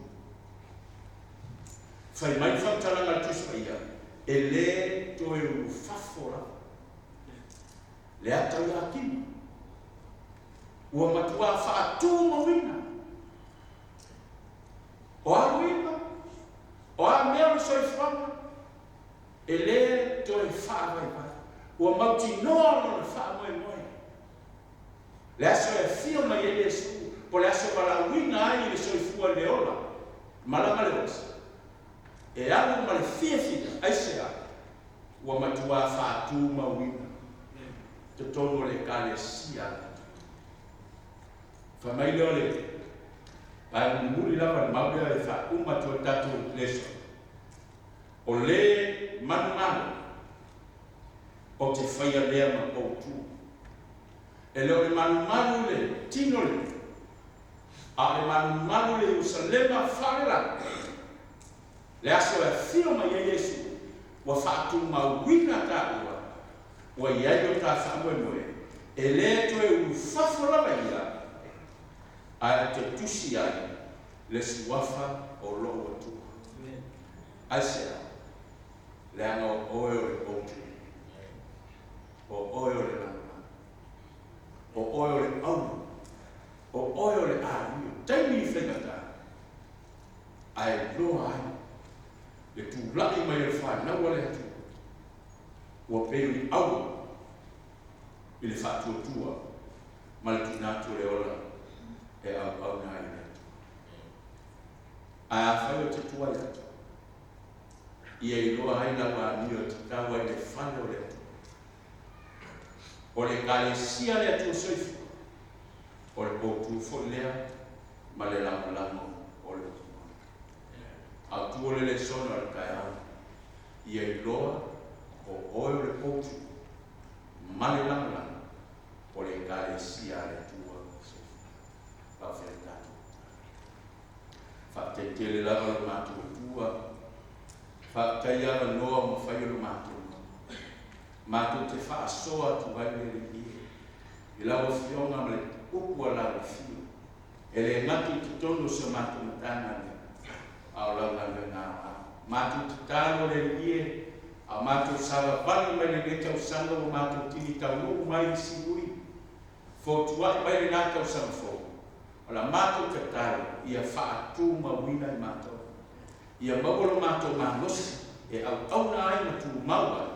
[SPEAKER 3] Whai mai whamtaranga tusa ia. E le toe u fafora. Le atau ia kima. Ua matua whaatu mawina. O aruina. O a mea o soifanga. E le toi whaawai vai. Ua mauti noa no whaamoe moe. Le aso e fio mai e lesu. Po le aso walawina ai le soifua leola. Malanga le wasa. E alu ma le fia aisea. Ua matua whaatu mawina. Te tono le kale sia. Whamai leo le. Pai muri lava le maubea e wha umatua tatu leso. O le manu. O te whaia lea ma poutu. E leo le manu le tino le. A le manu le usalema whalela. Le aso e whio mai e Yesu. Wa whaatu mawina ta ua. Wa iaio ta whamoe moe. E le toe u whawhalawa ia. A te tusi ai. Le suafa o loo atu. Aisea. Le anga o oeo le poutu. O oeo le langa. O oeo le au. O oeo le ario. Taimi I whengata. Ai loa ai. Le tūlaki mai le whanau le atu. Ua pēru I au. I le whātua. Ma le tinatu le ola. E au nā I le atu. Ai a whai o te tuai atu. Ia I loa hai la wā ni o te tawa I le whanau le atu. o le kalesia le atu soifu, o le poutu folea, ma le lango o le tua. A tua le sono al kaya, ia I loa o oe le poutu, ma le lango o le kalesia le tua soifu. Faafeiloaiga. Faatele lava le mātua tua, faataia la noa ma whai o le mātua. Mātua te whaasoa tu vai le ia. I lawa fionga ma le upu a lawa fio. E le ngati te tono sa mātua matana le. Au launa le ngā wā. Mātua te tāno le ia. A mātua Salafai mai le geta usanga o mātua tini tau nuku mai si ui. Fōtuai mai le ngā tau samfo. O la mātua te tāno ia whaatu mawina I mātua. Ia mawalo mātua mānosi. E au na ai matu maua.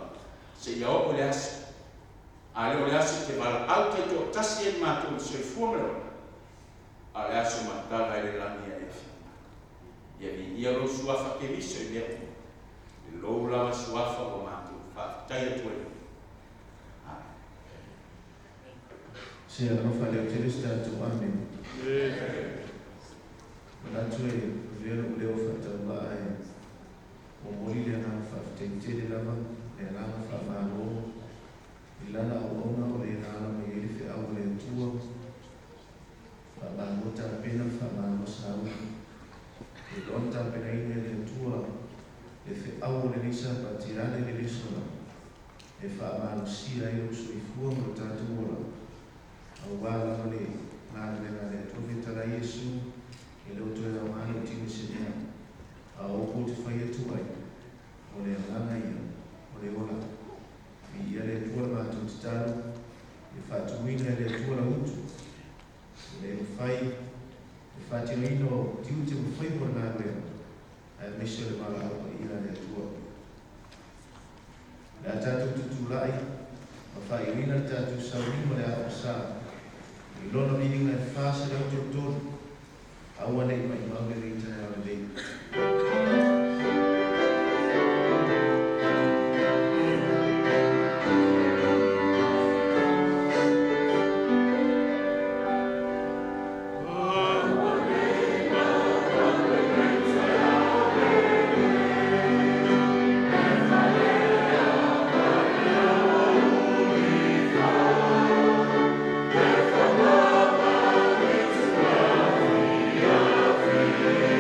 [SPEAKER 3] Se ia o le aso. A le o le aso te wala au te to tasi e mātou soifua mero. A le aso matala e le lamia e whina. Ia ni ia lo suafa ke viso I lea. I lo lawa suafa o mātou. Faafeiloaiga Toeaina.
[SPEAKER 1] Se anofa leo telesta tu amen. Natu e leo whataulae. O mori le nga whaafeitele lava. E lana whamaro, I lana o ona o le nana me e whii au le tua, whamaro ta pena whamaro saui, e lonta pena ine le tua, e whii au le nisa patirane le Fialupa, e whamaro sia I uso I fua mo tatu ora, au wala le ngā le tuvitara Iesu, e leo toe au hana tini sinea, a opo te whai atuai, o le alanga ia. Le ola, Viia le tua mātou te talo, e whātuina le tua la utu, le whai, e whātuino tiu te mwhai mo ngā rea, a misa le mala apa ina le tua. Le a tātou tutulai, a whaiuina tātou Sauniga le Aoga Sa, I lona mininga e whāsa le autotonu, aua nei mai maunga rita e ala lei.
[SPEAKER 4] Yeah.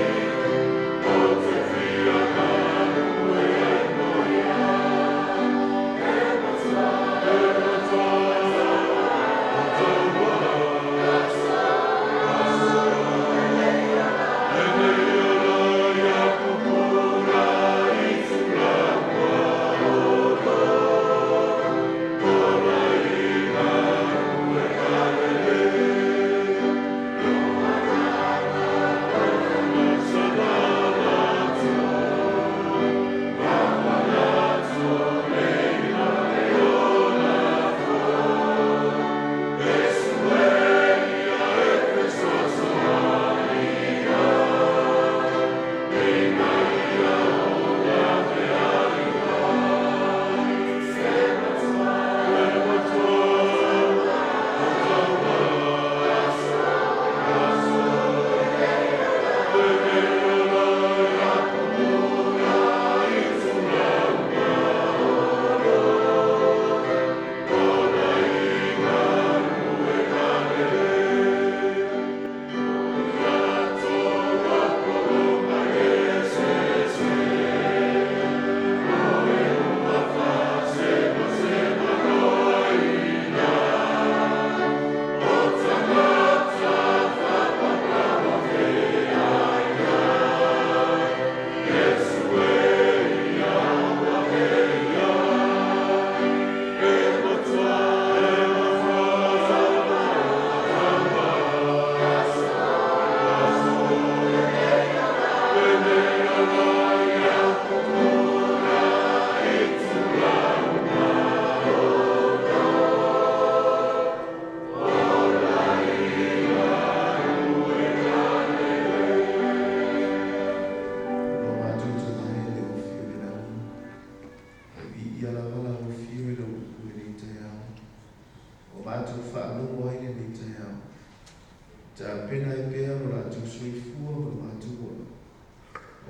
[SPEAKER 1] Ta pena e pea no la tu sui fua o mātua.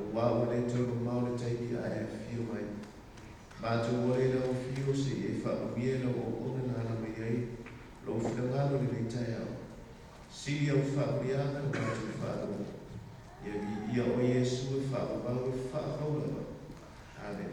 [SPEAKER 1] O wāua le tau maule taiki a e fio mai. Mātua e lau fio se e whauia lau o ona nana mai ai. Lo whiangalo le nei tai au. Siri au whauiana o mātua whāua. Ia o Yesu e whauau e whauau. Amen.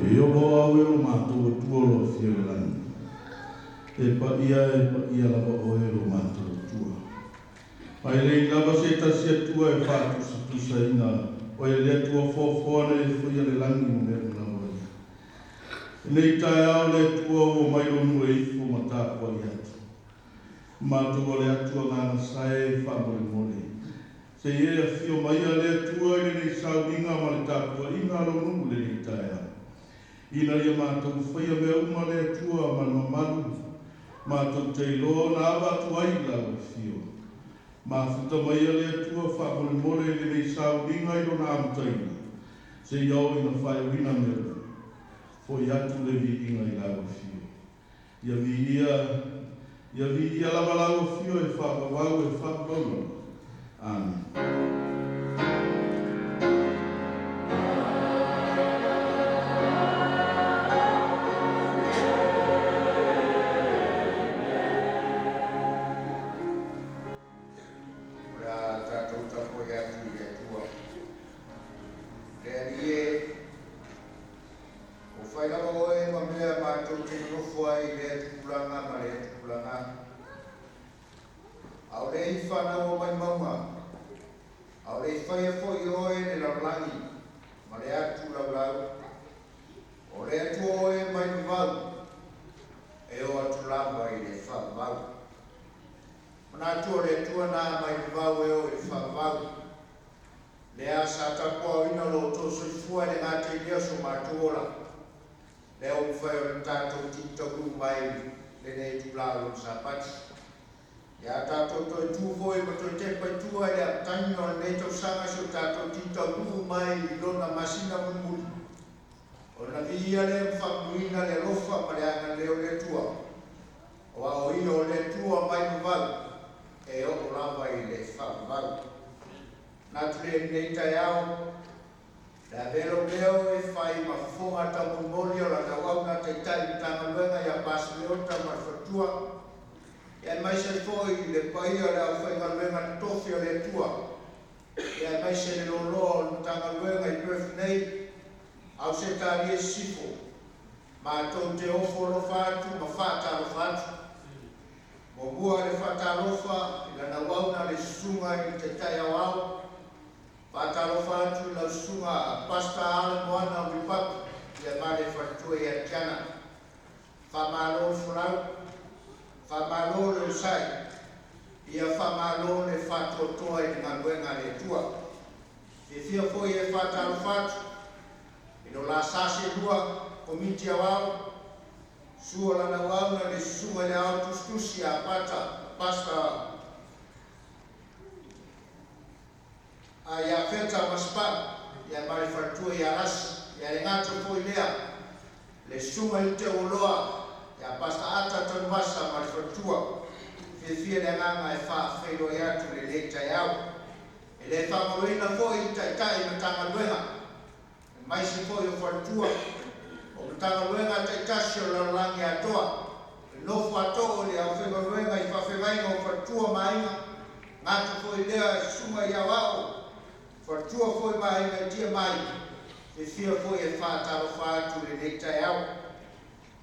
[SPEAKER 4] Yo bo awe o mātou tuolo Fialupa. E pa ia lava o e lo mātou tua. Pai lei lava se tasia tua e whātu sa tusaina. O e lea tua fōfōna e whuia le langi mo mea muna. Nei tai au le tua o mai o nue ifu matāpua i atu. Mātou o le atua ngāna sae e whamore mole. Se ie a fio mai a le atua i nei Sauniga ma le tāpua i ngā ronungu le nei tai au. Ina ia mātou whaia mea uma le atua ma mamalu. Mātou Toailoa na awa Toailoa o fio. Māwhuta mai a le atua whamore mole le nei Sauniga i rona Mataia. Se iau ina Faai'u mea. Foi atu le Viia i lawa fio. Ia Viia lava lawa fio e whapawau e Faafeiloaiga. Amen.
[SPEAKER 2] Mana tu le tua na mai vau e o e whai o le tātou titaku mai le nei tūlalo Sapati. Ia tātou toi tūwhoi ma toi te paitua e a taino le nei tau sanga so tātou titaku mai lona masina mumuli. O na Viia le whamuina le rofa ma le anga leo le tua. O ao i o le tua mai mawau e o rawa i le whamau. Nā tule nei tai au, la velo leo e whai ma whonga ta mumoli o la na wauna te tai tanga luenga ia pasi leota ma whatua. Ia mai se foi le pai o le au whainga luenga tofi o le tua. Ia mai se le lolo o tanga luenga i Perth nei, au se tari e sifo. Ma tau te ofo lo fatu, ma whata lo fatu. Mo bua le whata lofa, ila na wauna le sunga i te tai au au. Fatalo fatu la sunga pasta ala moana wipapu ia mare fatua ia tiana. Famalo furau, famalo le sai, ia famalo le fatotoa i ngā luenga le tua. E fia foi e fatalo fatu, ino la sase lua komiti awau, sua lana wauna le sunga le au tustusi a pasta ia feta maspa ia mare fatua ia ras ia le ngata foi lea le sunga i te oloa ia pasta ata tanu masa mare fatua fia le nganga e Faafeiloaiga atu le nei tai au e le whamaloina foi i tai na tanga luenga mai si foi o fatua o tanga luenga tai tasi o Lalolagi atoa e nofo ato o le au whenga luenga i Faafeiloaiga o fatua mainga ngata foi lea sunga ia wao Fatua foi mai na tia mai, e fia foi e whātaro whātu le nei tai au.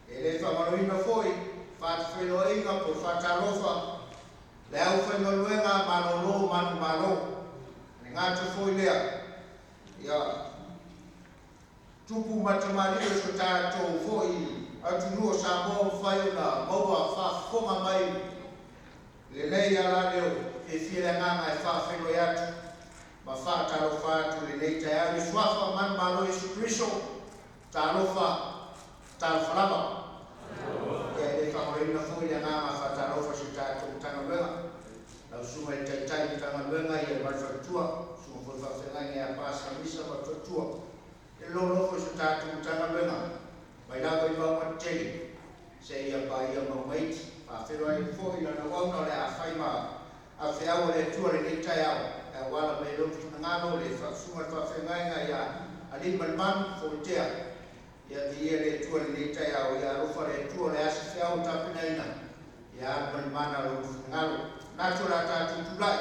[SPEAKER 2] E le whamaloina foi, Faafeiloaiga po whātarofa, le au whaingaluenga malolo manu malo. Ne ngātu foi lea, ia tupu matamari o so tātou foi, atu nua sa mō whai na maua whafonga mai. Le nei ala leo, e fia le nganga e Faafeiloaiga atu. Ma whātaro whātu le nei tai au, swafa man malo Jesu Kristo, tālofa, tālowhalama. Ia le whamoreina fui le ngāma whātarofa si tātou tanga luenga. Lau sunga i tai tanga luenga i e marwhatua, sunga fui whawhengai a pāsa misa marwhatua. E lolofo si tātou tanga luenga, mai lawa i wauma tegi, se ia pa ia maumaiti, Faafeiloaiga fui lana wauna le a whaima, a whiau le tua le nei tai au. Wala me lo tu ngano le sunga whawhengainga ia aliman man fo Tiah. Ia Viia le tua le tai au ia rofa le tua le asa whiau tapinaina. Ia aliman mana lo ngano. Natura tātou tulai.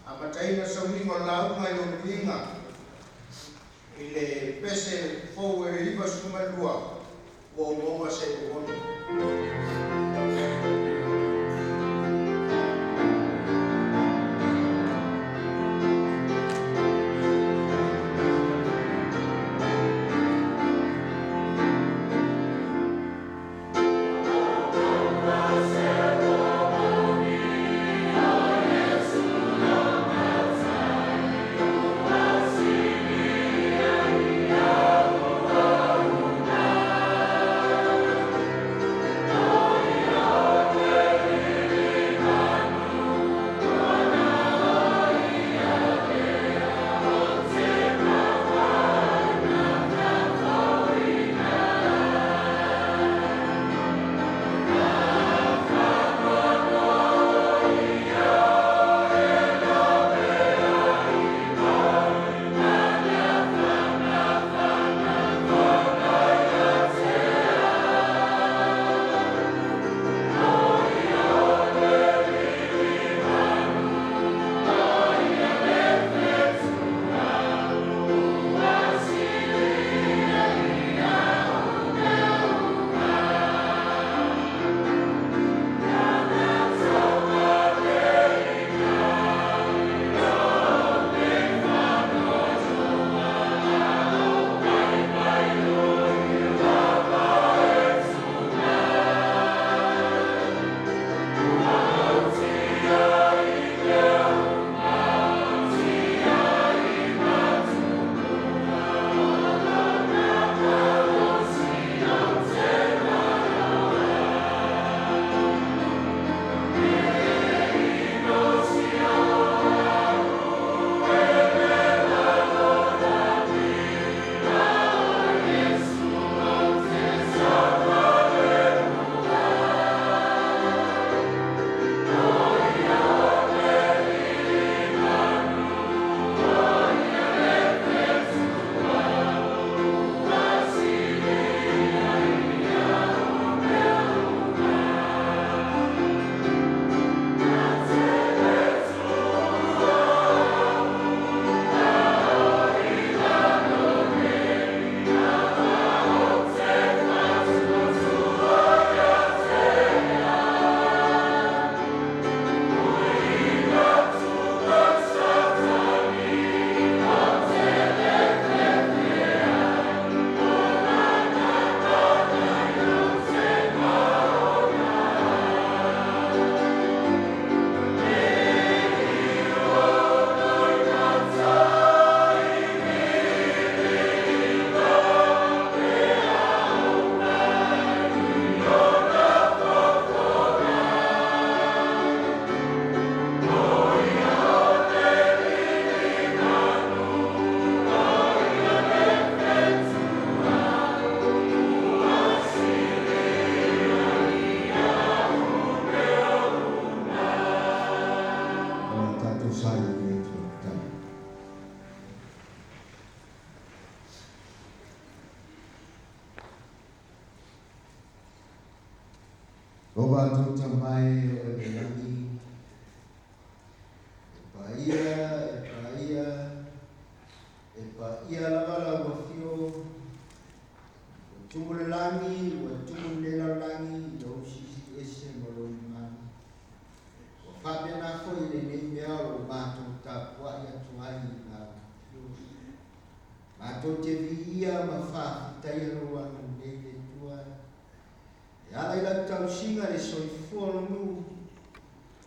[SPEAKER 2] Amataia Sauniga launga i o Viia. I le Pese fou e riva sunga lua. Ua monga se uoni.
[SPEAKER 5] Oh
[SPEAKER 2] O mātou tamai o e langi, e paia lava lau fio, o tumu le langi, o tumu le langi, o sisi ese molo imani. O whapena foi le nei mea o mātou tapuai atuai na fio. Mātou te Viia ma Faafeiloaiga roanga nei le tua. E ala ila tau singa le soifua lonu,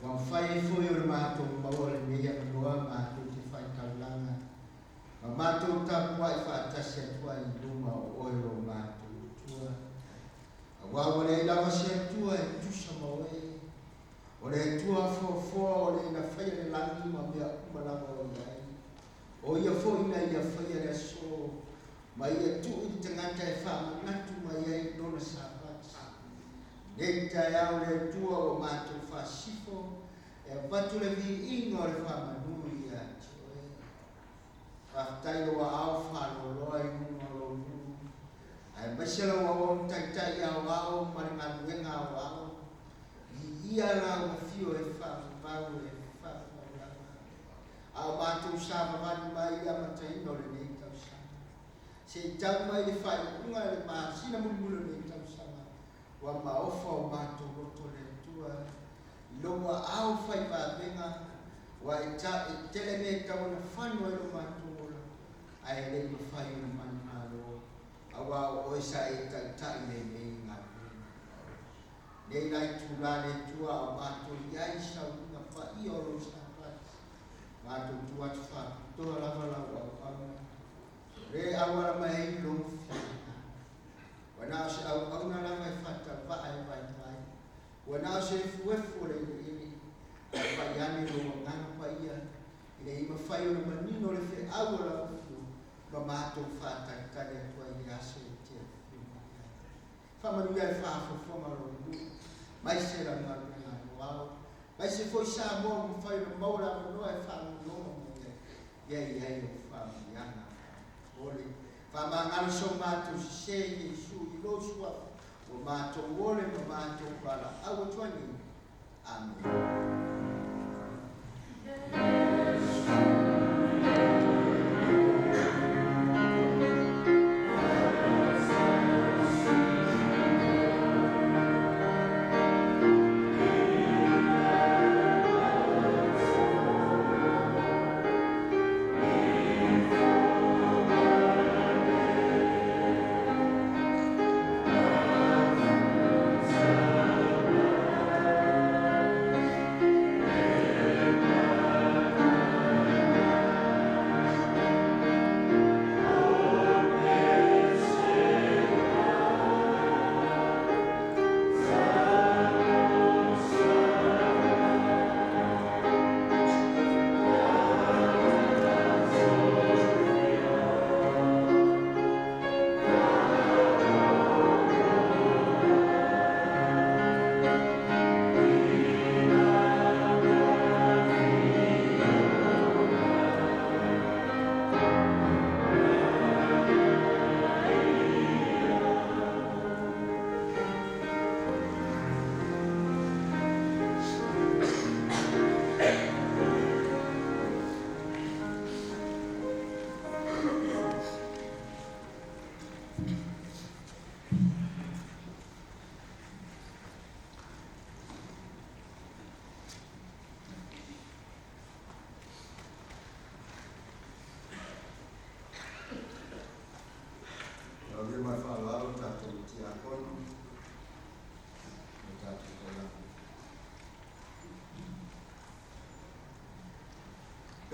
[SPEAKER 2] wa whai foi o le mātou maua le mea kanoa mātou te whai taulanga. Ma mātou tapuai whaatasi atua I luma o oiro mātou tua. A wawa le ilawa se atua e tusa mawe. O le tua fofoa o le ina whai le langi ma mea umalama o iai. O ia fo ina ia whai le so. Ma ia tu I tangata e whaamangatu ma iai nona Sabbath. Neta e au le tua o mātou whaasifo. E watu le vi ingo le whamanui ia tue. Faafeiloaiga au Failesona ingo lo nu. Ai masela wa on tai au au marima wenga au au. Ia la o fio e Faapitoa e Faafeiloaiga. Au mātou Sabbath mai ia Mataia no le nei tau sama. Se tau mai le Faai'u le māsina mulmula nei tau sama. Wa maofa o mātou roto le tua. Loa au fai venga wa ita tele me tau na fanu e lo mātou. Ai le no fai o manalo. Awa o isa e tai le nei ngā. Nei nai tula le tua o mātou iai Sauniga Faai'u o lo Sabbath. Mātou tua tu Faapitoa lava lau au. Re awara mai lo fia. Wana se au na lava e fata vai. Wana se fuefu le ini. Ai yani lo ngana paia. Ile ima fai o manino le fe awara fu. Ma mātou fata kare tua I aso te. Famanu ia fafo lo lu. Mai se la marina wow. Mai se foi sa mo fai o maura no e fa no. Ia o fam yana. Ole. Fama ngalo so mātou se Yesu I lo sua. O mātou ole o mātou para. Awa tuani. Amen.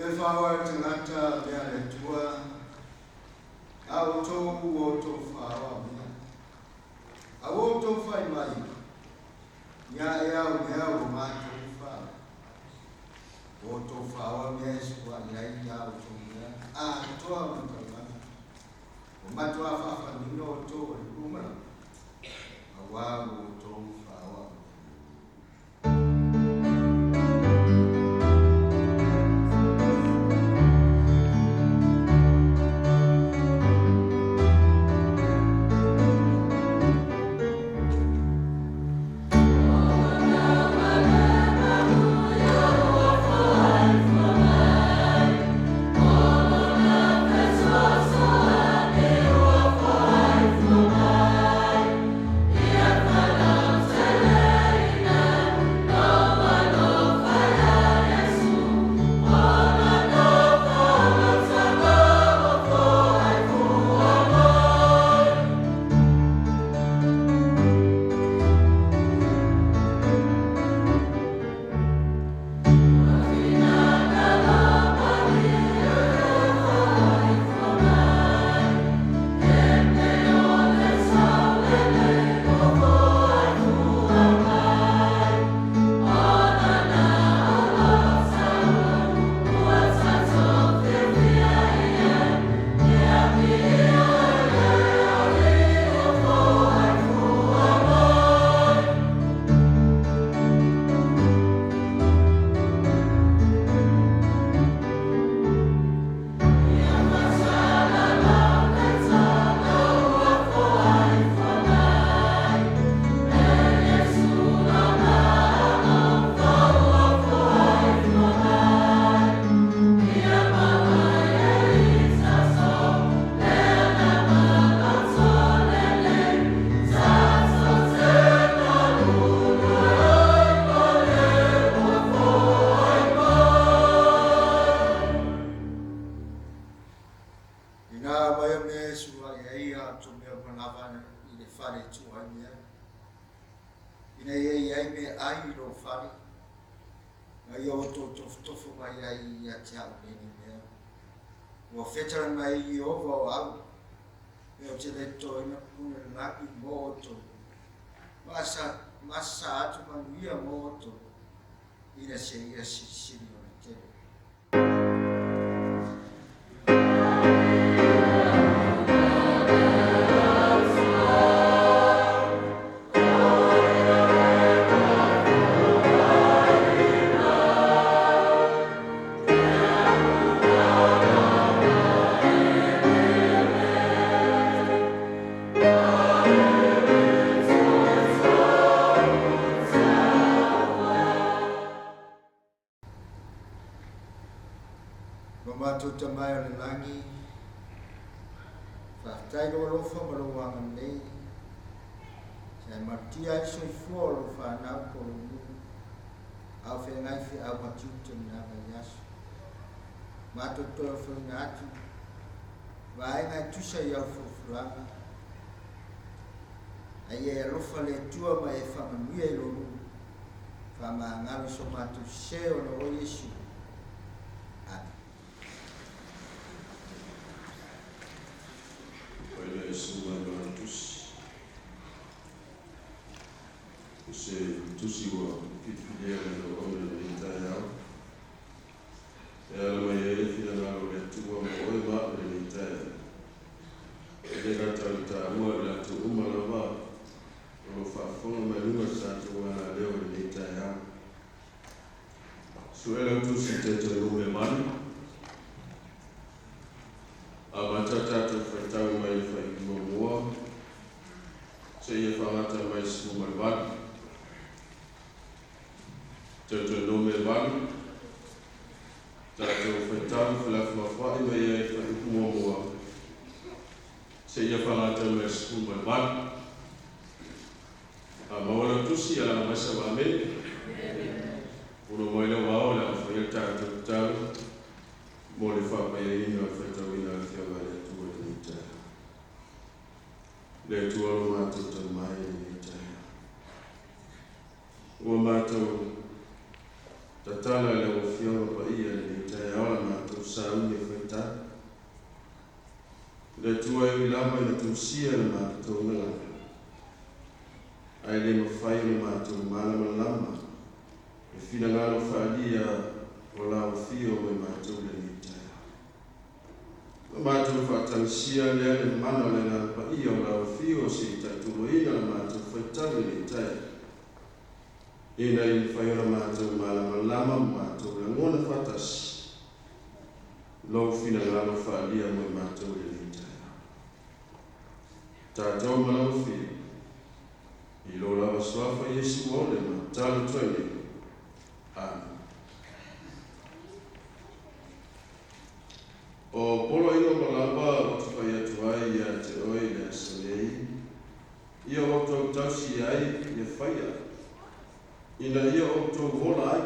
[SPEAKER 2] E whaua tangata mea le tua, au tōku o tō whaua mea. Au o tō whai mai, ia e au mea o mātou whao. O tō whaua mea sua iai au tō mea, a toa mataumana. O matua whawhanino o tō e kumara, au au o tō whaua.
[SPEAKER 5] Oh
[SPEAKER 2] ia. Ina ia me ai lo fari. Ai o tofu mai ai ia te au nini mea. Ua whetara mai I ova o au. Mea te leto ina pune ngaki mo o to. Masa atu manuia mo o to. Ina se ia siri o na tele. Mamatu tamai o le langi, whaatai lofa ma lo wanga nei, sai martia I soifua o lo whanau po lo mu, au whengai whi au matuta na mai yasu. Mato toa whaunga atu, vai ngai tusa I au whawhuranga, ai e alofa le tua mai e whamanuia I lo mu, whamangalo so matu se o na o Yesu.
[SPEAKER 4] Se tusi wa kitfidia na ona le Tiah. Ya ma ye fina na le tuwa mo ba le Tiah. Le gata mo la tu umala ba. O fa fona ma luma sa tu wa le Tiah. Suela tusi tete lume mani. Amata tata fatau mai Faai'u mo. Se ye fangata mai suma ba. Toto nome bang, tato whetau Lafoa'i mai Faai'u mua. Se ia whangata mai suma bang. A maora tusi ala masa wame. Uno moile wao la whaia tato tau. Mo le Faapeiloaiga whetau ina Fialupa le tua le Tiah. Le tua lo mātou tau mai le Tiah. Ua mātou Tatalo le ofio Paia le Tiah ola mātou sauni whaita. Le Toeaina le tusia le mātou ngala. Ai le mawhai le mātou malama lama. E whina ngalo whaalia o la ofio me mātou le Tiah. Le mātou whatansia le ale mana le ngā Paia o la ofio se Tuiloma le mātou whaitau le Tiah. Ina I whaiora mātou malama lama mātou la ngona whatasi. Lau whina ngalo whaalia mo mātou le Tiah. Tātou malau whia. I lo lawa swafa Yesu o le matalo Toailoa. Amen. O polo ino malapa o te whai atu ai ia te oi le asalei. Ia o tau tausi ai ia whaia. Ina ia o tau vola ai.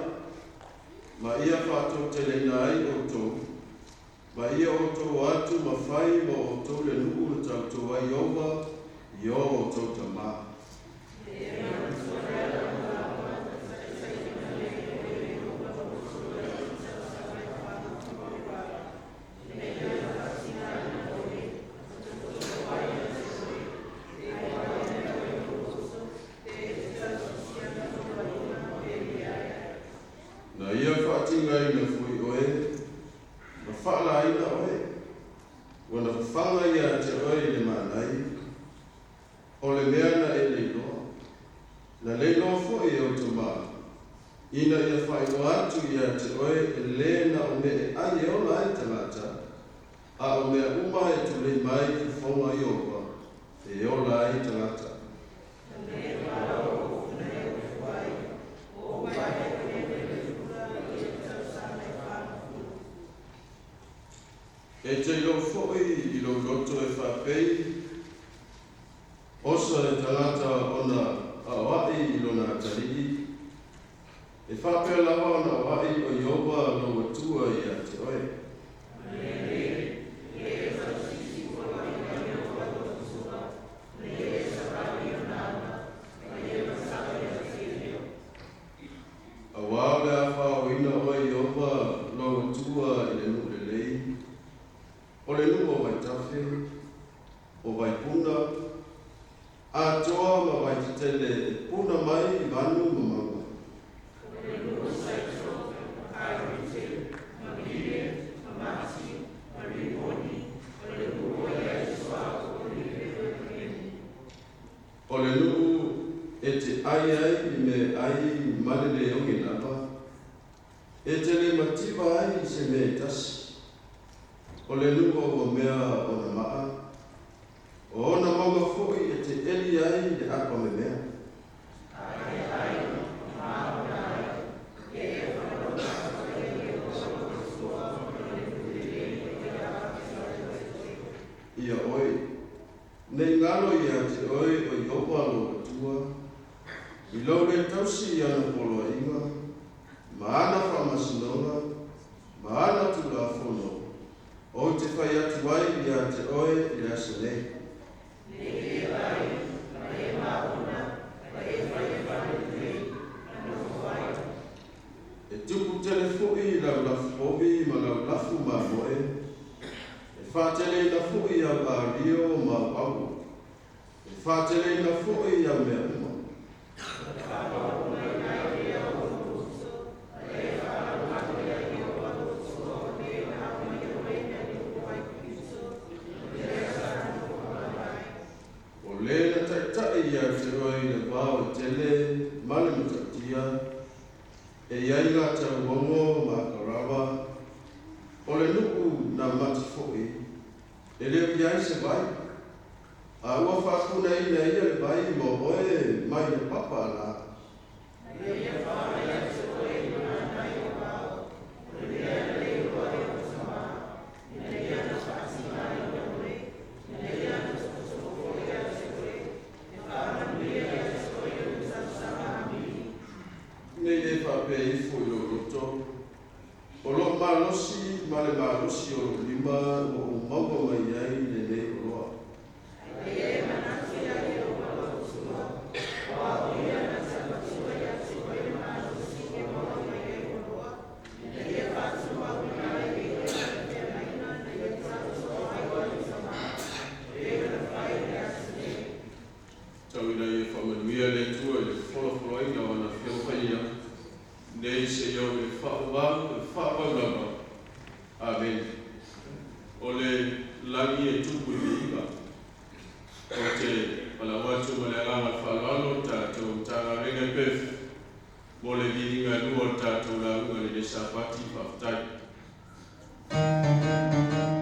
[SPEAKER 4] Ma ia whātou teleina ai o tau. Ma ia o tau atu ma whai ma o tau le nuku le tau tau ai owa I o tau tamā. Na ia whaatingai na fui oe, na whaala aina oe, wana whanga ia te oe le manai, o le mea na e leiloa. Na leiloa fwoi o te maa, ina ia whaio atu ia te oe e lena o me e ai e ola ai tangata, a o mea uma e tu lei mai ki whaunga I owa, e ola ai tangata. E te ilo fwoi I lo roto e whapei, osa e tangata ona Aoga I lona talii, e whapea lawa ona Aoga o Iowa lo watua I a te oe. ai me ai male le ongi lava. E te le mativa ai se me tasi. O le nuko o mea o na maa. O na maunga fui e te eli ai le apa me mea. Ia oi, nei ngalo ia te oi o i opa alo katua, i lau le tausi ana Sefulua'iga, maana whamasinonga, maana tula whono, o te whai atu ai ia te oi i le asa nei. E tupu telefo'i lau lafu pobi ma lau lafu ma moe, Faatele na fu'i ya bario ma pabu. Faatele na fu'i ya mea uma. O le na taitai ya te roi na pao tele male matatia. E iai ngā tau wongo ma karawa. O le nuku na mati fu'i. E leo ki ai Seevae. A ua whakuna ina ia le bai mo oe mai le papa la. Nei e whape i fui o roto. O lo malosi, ma le malosi o lima o mambo mai ai le nei o loa. Tauina i whamanuia le tua i Sefulua'i o ana Fialupa nei se iau le whaawanga. Amen. O le lagi e tupu i Viia. O te palawatu ma le alama whalalo tātou tārenga i Perth. Mo le viringa lua tātou launga le Sapati Faafeiloaiga.
[SPEAKER 5] Faafeiloaiga.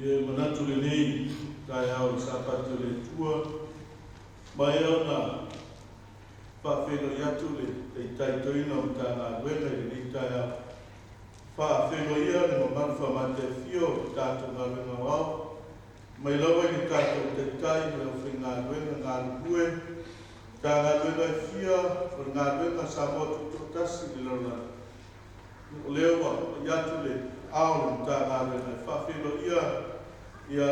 [SPEAKER 4] e manatu le nei tai au Sapati le tua mai ona Faafeiloaiga atu le taitoina o tāngāluega i le nei tai au Faafeiloaiga le mamanu faamateafio tātou ngāluega wao mai lawa i le tātou taitai me o whaingāluega ngālupue tāngāluega e fia o ngāluega Samoa tutotasi le Lalolagi o leo wa i atu le ao le tāngāluega e Faafeiloaiga ia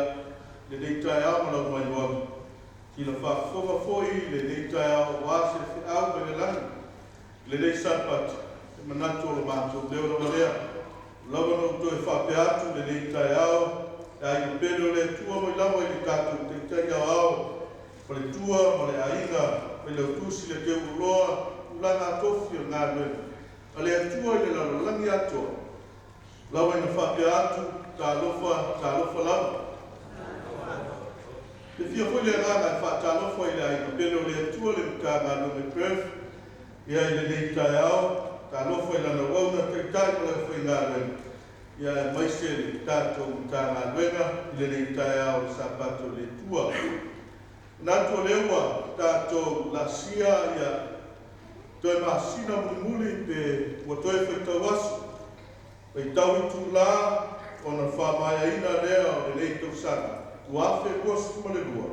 [SPEAKER 4] le nei tai au ma lau mai wau ki la whaafonga foi le nei tai au wase Faai'u me le langi le nei Sapati e manatu o le mātou leo na malea lawa no to e whape atu le nei tai au e ai o pere o le tua mai lawa i le tātou te tai au pa le tua ma le aiga me le utusi le te uloa ulanga tofi o ngā luenga a le atua i le Lalolagi atua lawa i na whape atu tā lofa lawa le fia foi le ranga e Tatalo foi le aiga pere o le atua le mutanga no me Perth ia i le nei tai au Talo foi lana wauna te tai ma le foi ngā luenga ia e maise le tātou mutanga luenga i le nei tai au Sapato le tua Natu lewa tātou lasia ia toi masina muli pe ua toi whaitau asu pei tau i tu la o na whamaiaina lea o le nei tausanga Tuafe kosu ma le lua.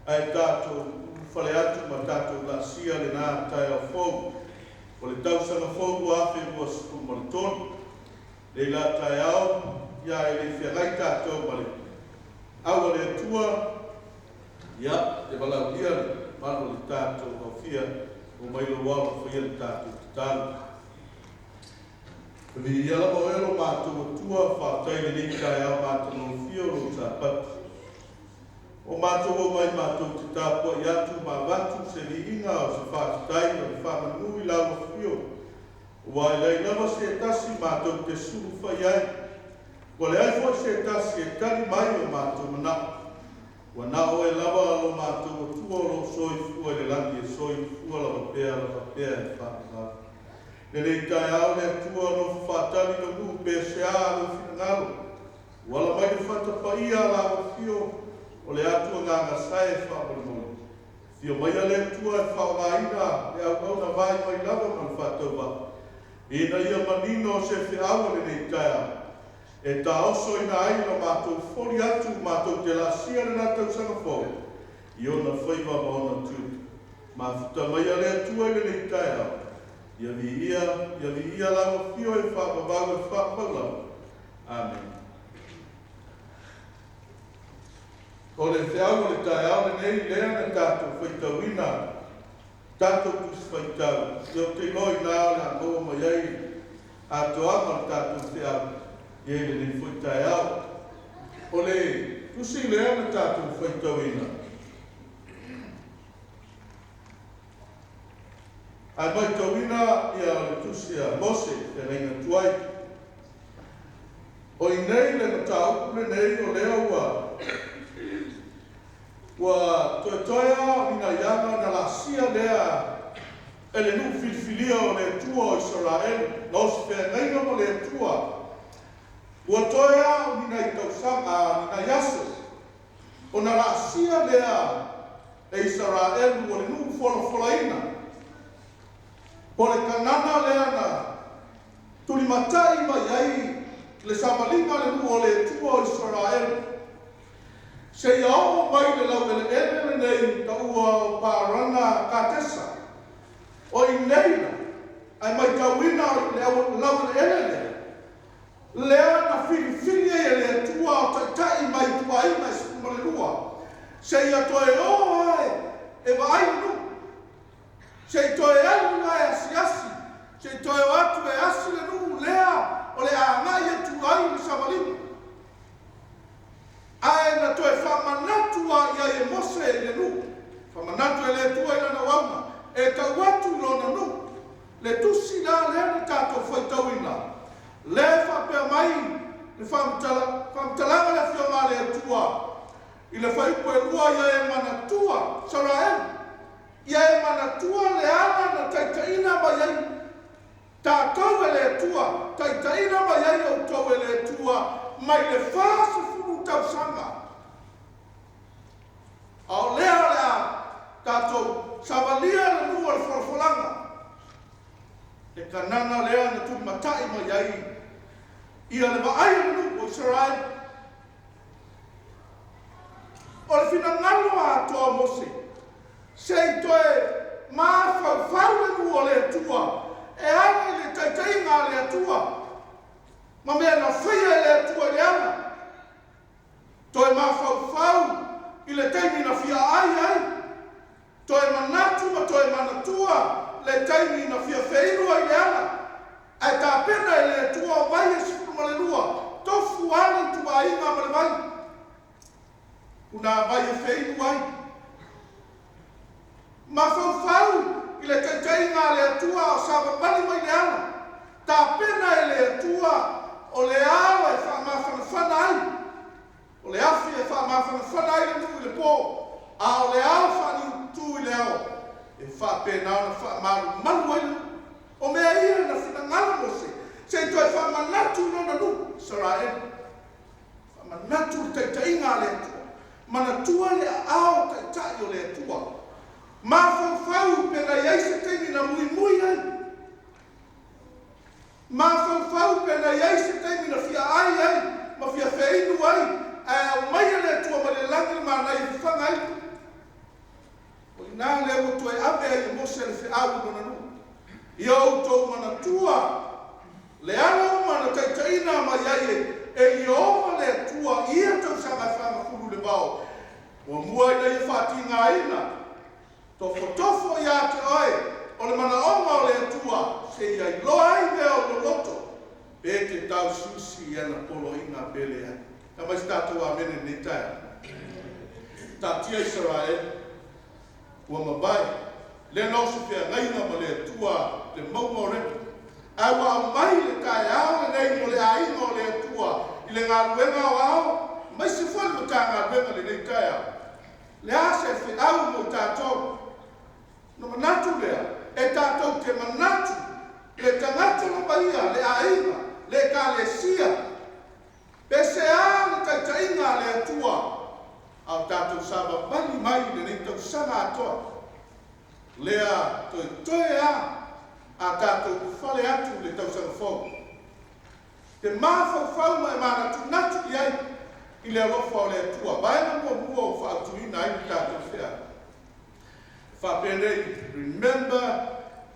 [SPEAKER 4] Ai tātou whale atu ma tātou lasia le nā tai au fōu. O le tausanga fōu tuafe kosu ma le tonu. Le la tai au, ia e le whiangai tātou ma le. Aua le atua, ia, te walau ia le mano le tātou au fia, o mailo wala whaia le tātou Tatalo. Viia la moelo mātou atua whātai le nei tai au mātou no fia o Sapati. O mātou o mai mātou te tāpua i atu mā watu se li inga o se whātai o le whamanui lau fio. O wai lei lava se tasi mātou te suru whai ai. Ko le ai fwoi se tasi e tani mai o mātou mana. Wa na o e lava alo mātou o tua o lo soi fua le langi e soi fua lava pēa e whātai. Le nei tai au le tua no whātani no mu Pese a no whingalo. Wala mai le whatapaia lau fio. O le atua Aoga Sa e whaamoni. Fio mai a le atua e whaongaina e au na vai mai lava man whataua. E na ia manino se Faai'u le nei tai. E ta oso ina aina mātou foli atu mātou te lasia le nā tausanga fōu. I ona whaiva ma ona tū. Ma futa mai a le atua le nei tai. Ia Viia lawa fio e whaamavau e whaamaulau. Amen. O le Faai'u le tai au le nei lea na tātou whaitauina, tātou kus whaitau. Ia te loi nā le angoa mai ai, a toanga le tātou Faai'u, ia le nei whaitai au. O le kusi lea na tātou whaitauina. Ai mai tauina ia le tusi a Mose, te reina tuai. O i nei le na tāuku le nei o lea ua, Wa toea ina yanga na lasia lea ele nu filfilia o le tua o Israel no se whengaina mo le tua. Wa toea ina i tausanga ina yasu o na lasia lea e Israel o le nu wholafolaina. Po le kanana lea na tuli matai mai ai le samalinga le nu o le tua o Israel. Se iau mai le lau ele nei taua o pāranga kātesa. O i neina, ai mai tauina o lau ele. Lea na whiriwhiri e le tua o taitai mai Tuaina e Sefulua'i. Se ia toe o ai e waainu. Se toe anu ai asi. Se toe o atu e asi le nu lea o le angai e Tuaina samalima. Ai na toe whamanatua ia e Mose le nu. Whamanatua le tua ina na wauna. E tau atu lona nu. Le tusi la le ni tātou whaitauina. Le whapea mai, le whamtalanga le whionga le tua. I le whaipu e lua ia e manatua, Sarael. Ia e manatua le ana na taitaina mai ai. Tātou e le tua, taitaina mai ai au tau e le tua. Mai le whāsa furu tausanga. Ao lea tātou savalia na nua le whalafolanga. E kanana lea na tu matai mai ai. Ia le vaai na nua o Israel. O le fina ngalo a toa mose. Sei toe maa whau le nua le atua. E ana le taitainga le atua. Ma mea na whaia le atua le ana. Toe maa whau i le taimi na Fialupa ai. Toe manatu ma toe manatua le taimi na Faafeiloaiga le ana. Ai tā pena e le atua vai e Sefulua'i tofu ana Toaiina ma le vai. Una vai e Failesona. Ma whau i le taitainga le atua o Sabbath mai le ana. Tā pena e le atua o le awa e whaamawhanawhana ai. O le afi e whaamawhanawhana ai le nuku le pō. A o le awa whaani tu i le awa. E whaapena o na whaamaru manu ai. O mea ia na whina ngala mose. Se toi whaamanatu no na nu. Israel. Whaamanatu le taitainga le atua. Manatua le ao taitai o le atua. Ma whau pena iai se teimi na mui ai. Ma whau pena iai se teimi na Fialupa ai. Ma Faafei'u ai. Ai au mai le atua ma le langi ma nai whiwhanga ai. O ina le o toe ave ai mose le whialu na nu. I au tau manatua. Le ana umana taitaina ma iai e i ova le atua ia tau sanga whanga le vau. Ua mua ina i whaatinga ina. Tofo ia te oe. O le mana onga o le atua. Se ia i loa ai mea o le loto. Pe te tau susi i ana polo inga pele ai. Ta mai statou a mene nei taia. Ta tia Israel. Ua mabai. Le nosu fea ngaina ma le atua. Le Maumau repu. Ai wa mai le kai ao nei mo le ainga o le atua. I le ngā ruenga o ao. Mai se fwani mo tā ngā ruenga le nei taia. Le ase e whiau mo tātou. No manatu lea. E tātou te manatu. Le tangata na baia. Le ainga. Le ka le sia. Pese a le taitainga le atua. Au tātou saba bali mai le nei tau sanga atoa. Lea toe a. A tātou whale atu le tau sanga fau. Te mawhau mai mana tu natu i ai. I le alofa o le atua. Baina mua o whaatuina ai ni tātou whea. Whapenei, remember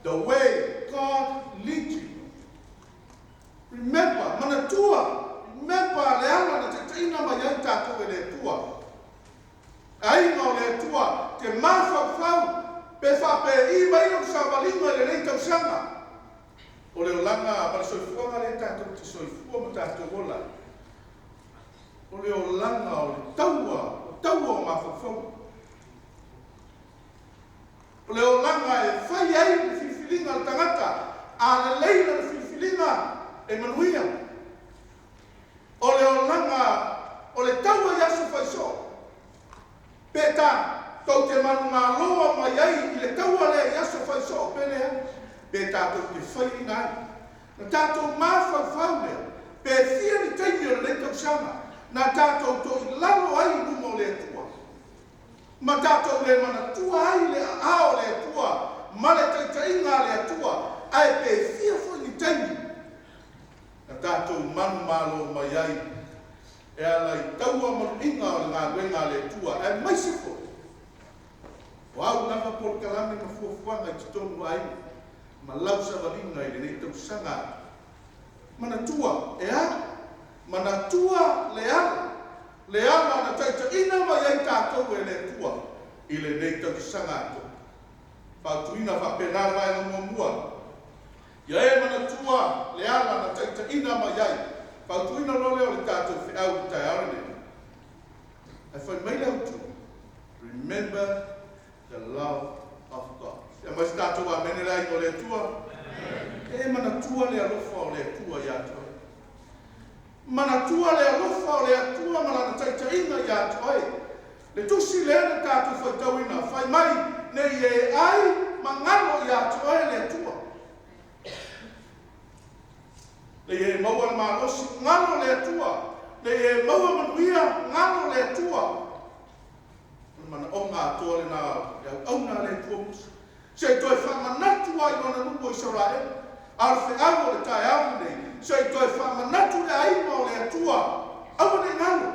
[SPEAKER 4] the way God leads you. Remember, manatua. Remember le ala na te teina mai ai tātou e le atua. Ainga o le atua. Te mawhau. Pe whape i mai o sawalinga le nei tau sanga. O leo langa para soifuanga le tātou te soifua ma tātou ola. O leo langa o le taua o mawhawhau. O leo langa e whai ai le whiwhilinga le tangata. A le leila le whiwhilinga e manuia. O leo langa o le taua yasu whaiso. Peta. Tau te manu ngā loa mai ai i le taua le iaso whai so pelea. Pe tātou te whai nai. Na tātou mawhau lea. Pe fia ni teimi o le tau sanga. Na tātou to i lalo ai numo le atua. Ma tātou le manatua ai le ao le atua. Ma le taitainga le atua. Ai pe fia whai ni teimi. Na tātou manu malo mai ai. E ala i taua manu inga o le ngā wenga le atua. E mai se fo. Wau lava por kalame ma fuafuanga i tonu ai. Ma lau sawalinga i le nei tau sanga. Manatua, e a? Manatua le ala. Le ala na taita ina mai ai tātou e le tua. I le nei tau sanga ato. Faatuina whapenara e na mua. Ia e manatua le ala na taita ina mai ai. Faatuina lole o le tātou whiau i tai arane. E whai mai lau tu. Remember the love of God. Ia mai tātou a mene rai o le tua. E manatua le alofa o le tua i ato. Manatua le alofa o le atua malana taita inga i ato. Le tusi le na tātou whaitauina. Whai mai nei e ai mangano i ato le atua. Le e maua na malosi ngano le atua. le e maua manuia ngalo le tua. Mana onga atoa le nā auna le tua musa. Se toi whamanatu ai ona nuko Israel. Arfe au le tae au nei. Se toi whamanatu le aima o le atua. Au ne ngalo.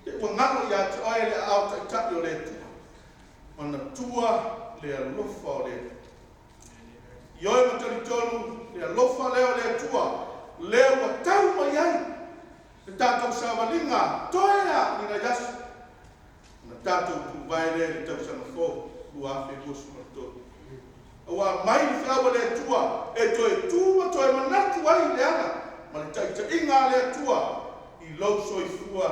[SPEAKER 4] Te ua ngalo ia te oe le au taitaki o le tua. Mana tua le alofa o le tua. Ioe matari tonu le alofa leo le tua. Leo wa tau mai ai. Te tātou sāwalinga toea ni na yasu. Na tātou kuwai le le tau sana fō. Ua awhi kusu mato. Awa mai ni whiawa le tua. E toi tūma toi manatu ai le ana. Ma le taita inga le tua. I lau soi fua.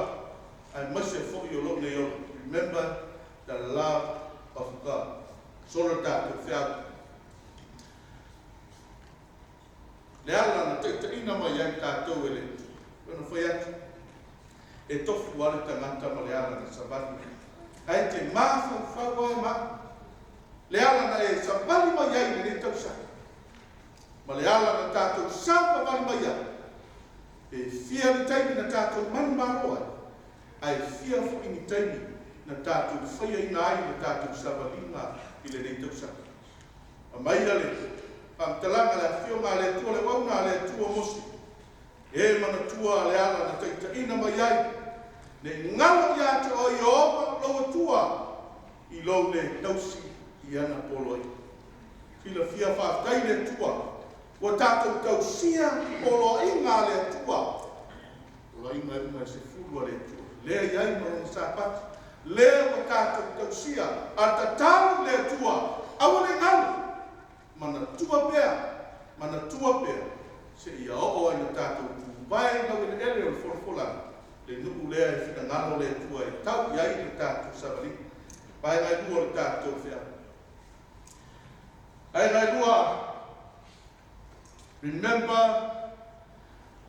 [SPEAKER 4] Ai mase fō i o lo ne o. Remember the love of God. Sora tātou whiawa. Le ala na taita ina mai ai tātou e le. Wana whai atu. E tofu wale tangata ma le ala na Sabbath. Ai te mafa whaua ma. Le ala na e sabali mai ai le tausa. Ma le ala na tātou sapa mali mai ai. E fia ni taimi na tātou mani maroa. Ai fia fo ini taimi na tātou whaia ina ai na tātou sabalinga i le tausa. A mai ale. Pamtalanga le whionga le tua le wauna le tua mosi. E mana tua le ala na taita ina mai ai. Ne ngalo ia te o i opa loa tua. I lo le tausi i ana poloi. Fila fia whaftai le tua. Wa tātou tausia poloinga le tua. Poloinga ima Sefulua'i le tua. Lea iai marong Sapati. Lea wa tātou tausia. A Tatalo le tua. Awa le ngalo. Mana tua pea, se ia o ai na tātou vai lau i le ele o le whorwhola, le nuku lea i whina ngalo le tua i tau i ai le tātou sabali, vai ngai lua le tātou whea. Ai ngai lua, remember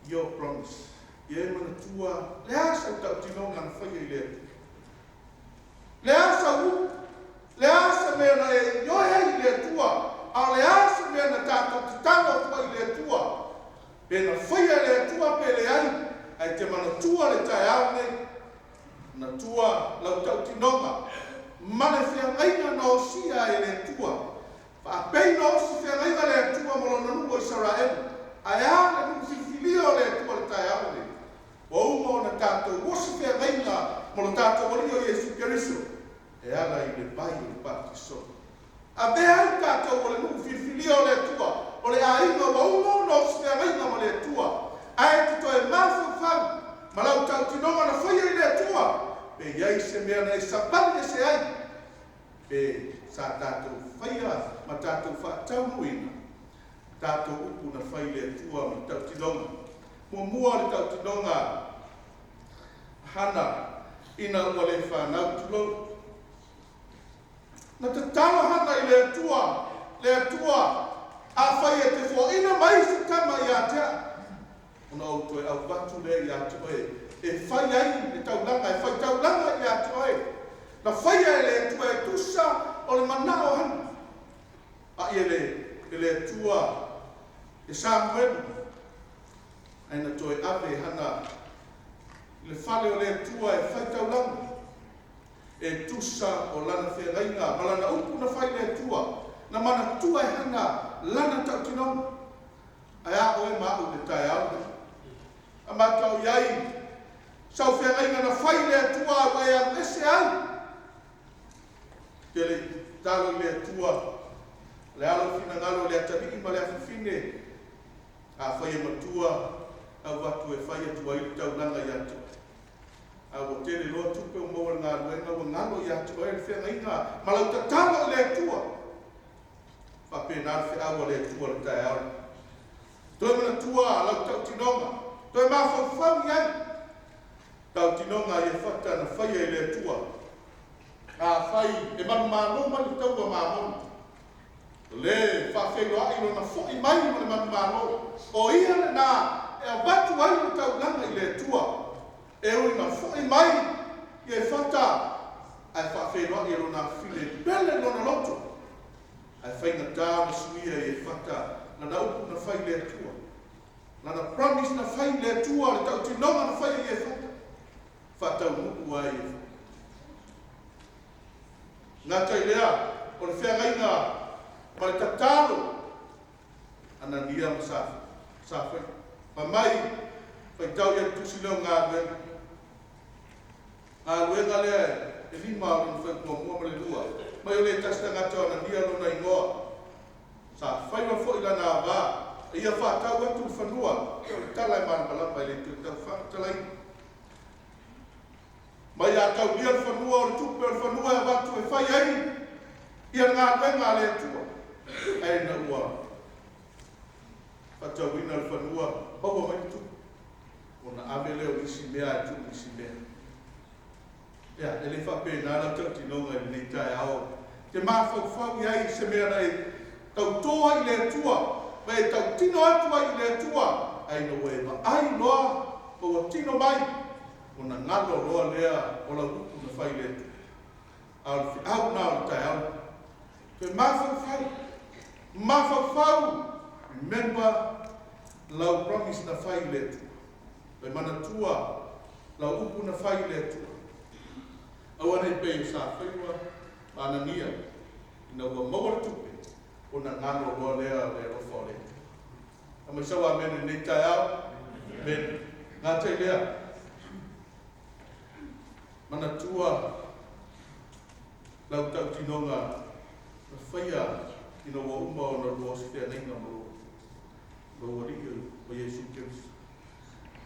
[SPEAKER 4] your promise. Ie mana tua, le asa tau tino ngana whaia i le. Le asa u, le asa mea na e ioe i le tua, a le asa mea na tātou te tanga tua i le tua. Pe na whaia le tua pe le ai. Ai te mana tua le tae au nei. Na tua lau tau tinonga. Mana whia ngaina na osia e le tua. Whaapei na osi whia ngaina le tua molo na nuko Israel. Ai a le nuku whiwhilio le tua le tae au nei. Wa umo na tātou osi whia ngaina molo tātou walio Yesu Keriso. E ala i le bai i Patisona. A bea ai tātou o le nuku whiwhilio le tua, o le ainga wa umo no spea ngainga ma le tua. Ai te toi mawhawhau, ma lau tau tinonga na whaia i le tua. Pe iai se mea na e sapani e se ai. Pe sa tātou whaia ma tātou whaatau nuina. Tātou upu na whai le tua ma tau tinonga. Mua le tau tinonga hana ina ua le whanau tulo. Na te tala hana i le tua, a whai e te whaina mai se tama i a tea. Ona au toi au batu le i a tua e whai ai e taulanga, e whai taulanga i a tua e. Na whai e le tua e tusa o le manao hana. A i e le tua e Samuel. Aina toi ave hana le whale o le tua e whai taulanga. E tusa o lana whengainga, ma lana upu na whai le tua, na mana tua e hana lana tau tinonga. Ai a oe mau le tae au. A matau iai, sau whengainga na whai le tua, wai a mese au. Ke le talo le tua, le alo fina ngalo le atari ima le awhine, a whai e matua, a watu e whai atua i tau langa i atu. A o tele loa tupe o moa ngā luenga o ngalo i atu e le whengainga. Ma lau tatalo le tua. Whape nā whi awa le tua le tae au. Toi mana tua lau tau tinonga. Toi mā whau i ai. Tau tinonga i e whata na whaia i le tua. A whai e manu māno mani tau a māmono. Le Faafeiloaiga no na fo'i mai mo le manu māno. O ia le nā e a watu ai no tau langa i le tua. E oi na fo'i mai i e whata ai Faafeiloaiga no na while pele no na loto. Ai whai na tā na suia i e whata na naupu na whai le tua. Lana promise na fai le tua le tau tinonga na fai e fata. Fata umuku ai e. Ngā tai lea, o le whiangainga, ma le tatalo, ana nia ma sa fai. Ma mai, fai tau ia tusi leo ngā luenga. Ngā luenga lea, e lima o le fai mua ma le lua. Mai o le tasta ngata ana nia lona ingoa. Sa fai wa fo ila na va. Ia whātau atu whanua, talai mana malapa i le tau whātalai. Mai a tau lia whanua o le tupe o le whanua e watu e whai ai, ia ngā wenga le atua. Ai na ua, whatau ina le whanua, baua mai tu. O na ame leo isi mea e tu isi mea. Ia, e le whape nana tau tinonga i nei tai ao. Te mawhau i ai se mea nei, tau toa i le atua. Mai tau tino atu ai le atua, ai no e ma ai loa, o tino mai, o na ngalo loa lea, o la upu na whai le atu. Au na o tai au. Te mawhau, remember, lau promise na whai le atu. Mai mana tua, lau upu na whai le atu. Au anei pei sa whairua, anania, ina ua maua tupe. O na ngano loa lea le rofa o le. A mai sawa mene nei tai au, men ngā tai lea. Mana tua, lau tau tinonga, na whaia ina wa uma o na lua si whiangainga mo lo wariu o Yesu Kirisi.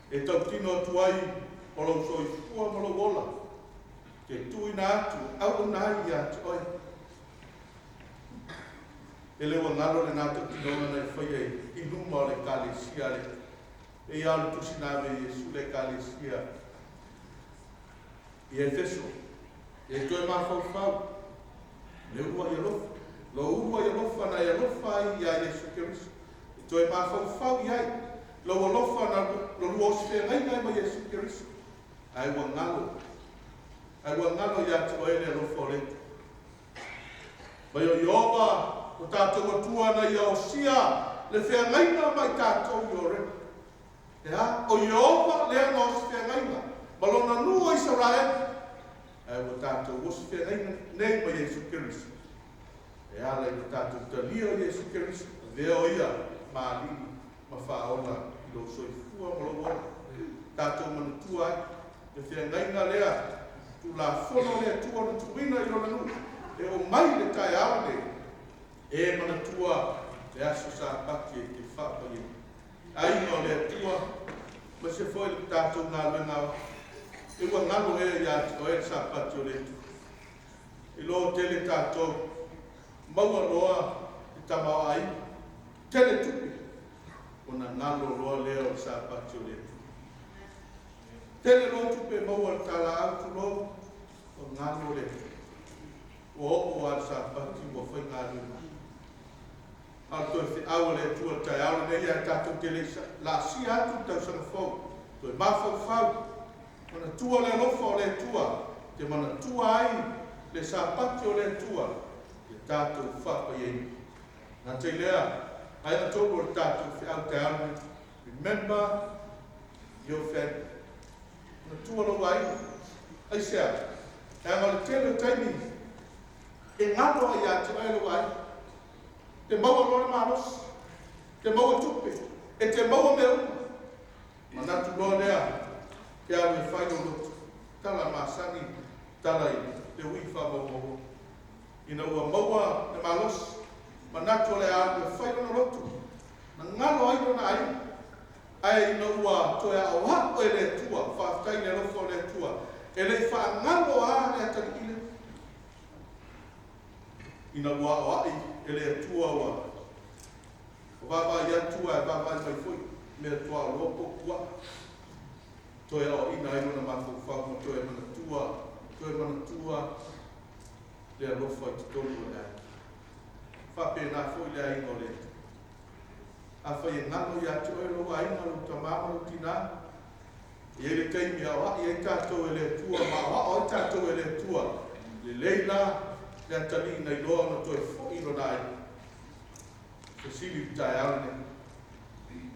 [SPEAKER 4] E tau tino atu ai, o lau soi fua mo lo wola. Ke tuina atu, au nai atu oi. E lewa ngalo le ngā tukinonga nei whaia i numa o le kālesia le. E alu tusinawe Yesu le kālesia. I Efeso. E toi mawhau. Le ua i alofa. Lo ua i alofa na i alofa i a Yesu Kirisi. E toi mawhau i ai. Lo alofa na lo lua oswea ngai ngai ma Yesu Kirisi. Ai ua ngalo. Ai ua ngalo i atu oe le alofa o le. Mai o Ioba. O tātou atua na ia o sia, le whiangaina mai tātou i ore. O Iova lea na o si whiangaina, malona nua Israel. O tātou o si whiangaina nei mai Yesu Kirisi. Lei o tātou talia o Yesu Kirisi, veo ia maali, ma whaona i lo soifua ma lo wona. Tātou manatua ai, le whiangaina lea, tu la whono lea tua na tuina i lo nanu. E o mai le tai au nei. E mana tua le aso Sapati e te whapa i. Ai no le tua, ma se foi le tātou ngā luenga. E ua ngalo e i ati o e Sapati o le tu. I lo tele tātou, maua loa i tamau ai, tele tupi. O na ngalo loa leo Sapati o le tu. Tele lo tupe maua tala autu lo, o ngalo le tu. O opo al Sapati o whai ngā luenga. Al toi Faai'u le tua tai au nei ia tātou tele la si atu tau sanga fau. Toi mawhau. Mana tua le lofa o le tua. Te mana tua ai le Sapati o le tua. Te tātou whapa iei. Nā te lea, ai na tōko le tātou Faai'u tai au nei. Remember your family. Mana tua lo ai. Ai sea. E anga le tele taimi. E ngano ai ati ai lo ai. Te maua lore maros, te maua tupe, e te maua meu. Manatu loa lea, te alu e whaino lotu, tala masani, tala i, te ui whamau. Ina ua maua ne malos, manatu le alu e whaino lotu, na ngalo aino na aino. Ai ina ua toe au hapo e le tua, whaftai le rofo le tua, e le wha ngalo a le atari ile. Ina ua o ai, ele tua wa. O baba ia tua e baba mai foi. Me tua o lopo kua. Toe o ina ino na mafu whau, toe mana tua. Le alofa i te tolu o ai. Whape nā foi le ai no le. A whai e ngano ia tua e loa ai ngalo tamama o tina. I ele teimi a wa, i e tātou e le tua, ma wa o e tātou e le tua. Le leila, le atali nei loa no toe fo ino nai. Te sili tai au ne.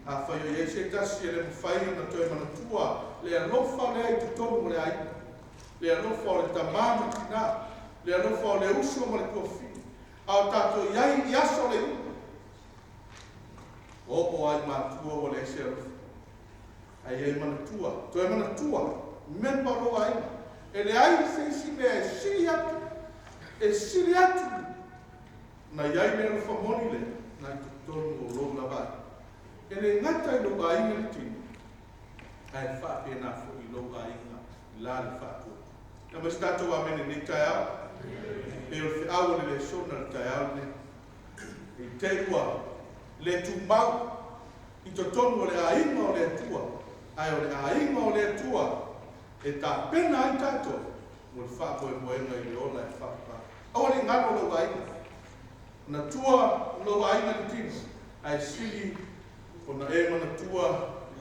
[SPEAKER 4] a whai o se tasi e le mwhai na toi mana tua, le alofa le ai te tonu le ai, le alofa o le tamana tina, le alofa o le uso ma le kofi, au tato iai iaso le uno. O ai mātua o le se alofa. Ai ai mana tua, toi mana tua, memba roa ai, e le ai se isi mea e siri atu, na iai le alofa moni le, na i te tonu o lo lavai. E le ngata i loa inga le tini, ai whape na fo i loa inga, la le whātua. Na mas tātou a mene ni tai au, e o te awa le sona le tai au ne, i te ua, le tu mau, i to tonu o le ainga o le tua, ai o le ainga o le tua, e tā pena ai tātou, mo le whapo e moenga i le ola e whapa. Awa le ngaro loa inga, na tua loa inga le tini, ai sili, o na e mana tua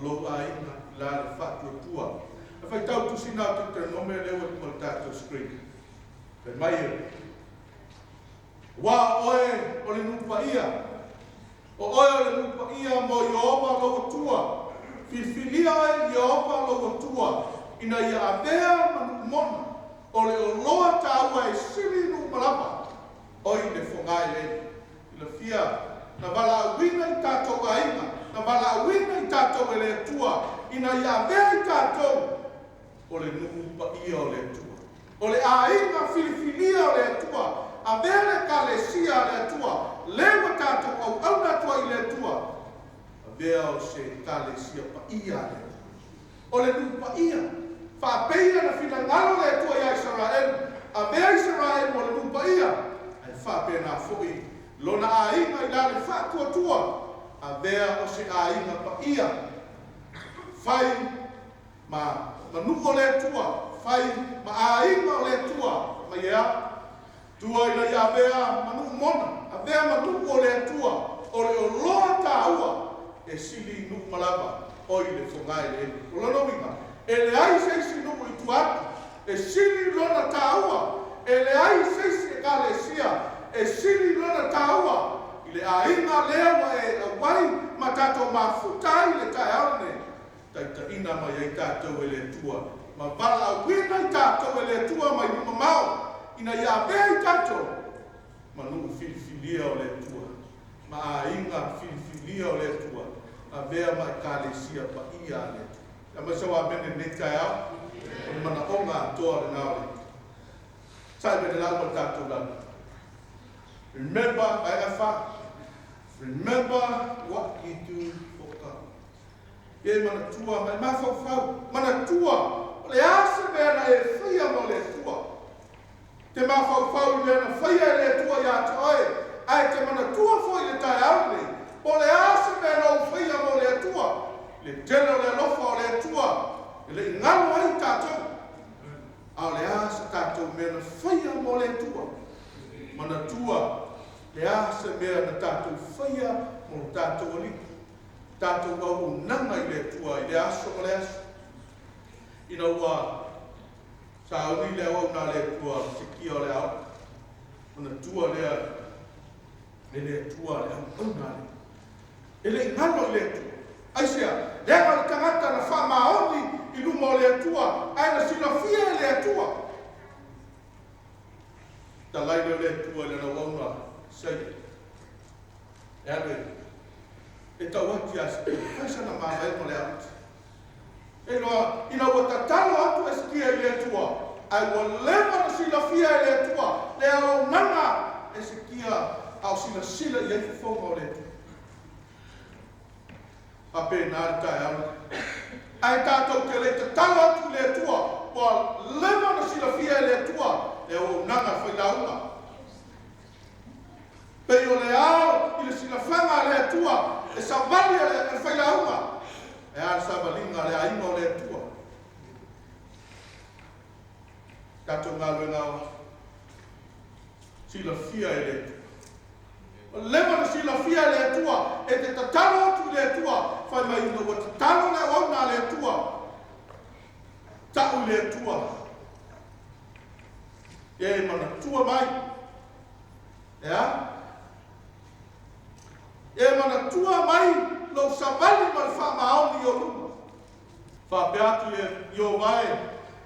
[SPEAKER 4] loa inga la le whatua tua. A whai tau tusina o te nome lewa tu mal tātou screen. Pei mai e. Wā oe o le nupa ia. O oe o le nupa ia mo i opa loa tua. Filfilia e i opa loa tua. Ina ia avea manu mona. O le o loa tāua e siri nu malapa. Oi le whangai le. Ila fia. Na wala wina i tātou ainga. Na wala wina i tātou e le tua. Ina ia avea i tātou. O le nupa ia o le tua. O le ainga filifilia o le tua. A vele kalesia o le tua. Lewa tātou au auna tua i le tua. A vea o se kalesia pa ia le tua. O le nupa ia. Whapeia na whina ngalo le tua ia Israel. A vea Israel o le nupa ia. Ai whapea na fui. Lona ainga i la le whatua tua. A vea o se ainga pa ia. Whai ma nuko le tua, whai ma ainga o le tua, ma ia, tua ina ia vea manu mona, a vea manuko le tua, o le o loa tāua, e sili nuku malava, o i le whangai le ene. O lano winga, e le ai seisi nuku i tuatu, e sili lona tāua, e le ai seisi e ka le sia, e sili lona tāua, i le ainga lewa e awai, ma tato mafutai le tai aune, ta ina mai ai tātou e le tua. Ma wala wina i tātou e le tua mai ni Maumau. Ina ia bea i tātou. Ma nuku filifilia o le tua. Ma a inga filifilia o le tua. A bea mai kālesia pa ia le tua. A masa wa mene ne tai au. O mana onga atoa le nao le tua. Tai me le lalma tātou lana. Remember, ai remember what you do for God. E mana tua, mai mawhau, mana tua, o le asa mea na e whia mo le tua. Te mawhau mea na whia e le tua ia toe, ai te mana tua fo i le tai aune. O le asa mea na o whia mo le tua, le tena o le lofa o le tua, le ngalo ai tātou. A le asa tātou mea na whia mo le tua. Mana tua, le asa mea na tātou whia mo tātou aliku. Tātou au nanga i le tua, i le aso o le aso. Ina ua, sa ui le au na le tua, se kia o le au. Ona tua lea, le tua le au na le. E le ngano i le tua. Aisea, lea le tangata na wha maoni i luma o le tua, ai na sila fia i le tua. Ta laile le tua le na wauna, sei. E ane, e tau ati asa, kaisa na mawai mo le ati. E loa, ina ua tatalo atu eskia i le tua, ai ua lewa na sila fia i le tua, le au nanga e se kia au sila i efu fonga o le tua. Ape nāri tai au. Ai tātou te le tatalo atu le tua, ua lewa na sila fia i le tua, le au nanga Failesona. Pei o le ao, i le sila whanga le tua, e Sapati e Failesona. E a sabalinga le ainga o le tua. Tato ngā luenga o. Sila fia e le tua. O lewa na sila fia e le tua. E te tatalo atu le tua. Whai mai ina wa tatalo le wauna le tua. Tau le tua. E mana tua mai. Ea? E mana tua mai lo savali ma le whamaoni o luma. Whapeatu e o vai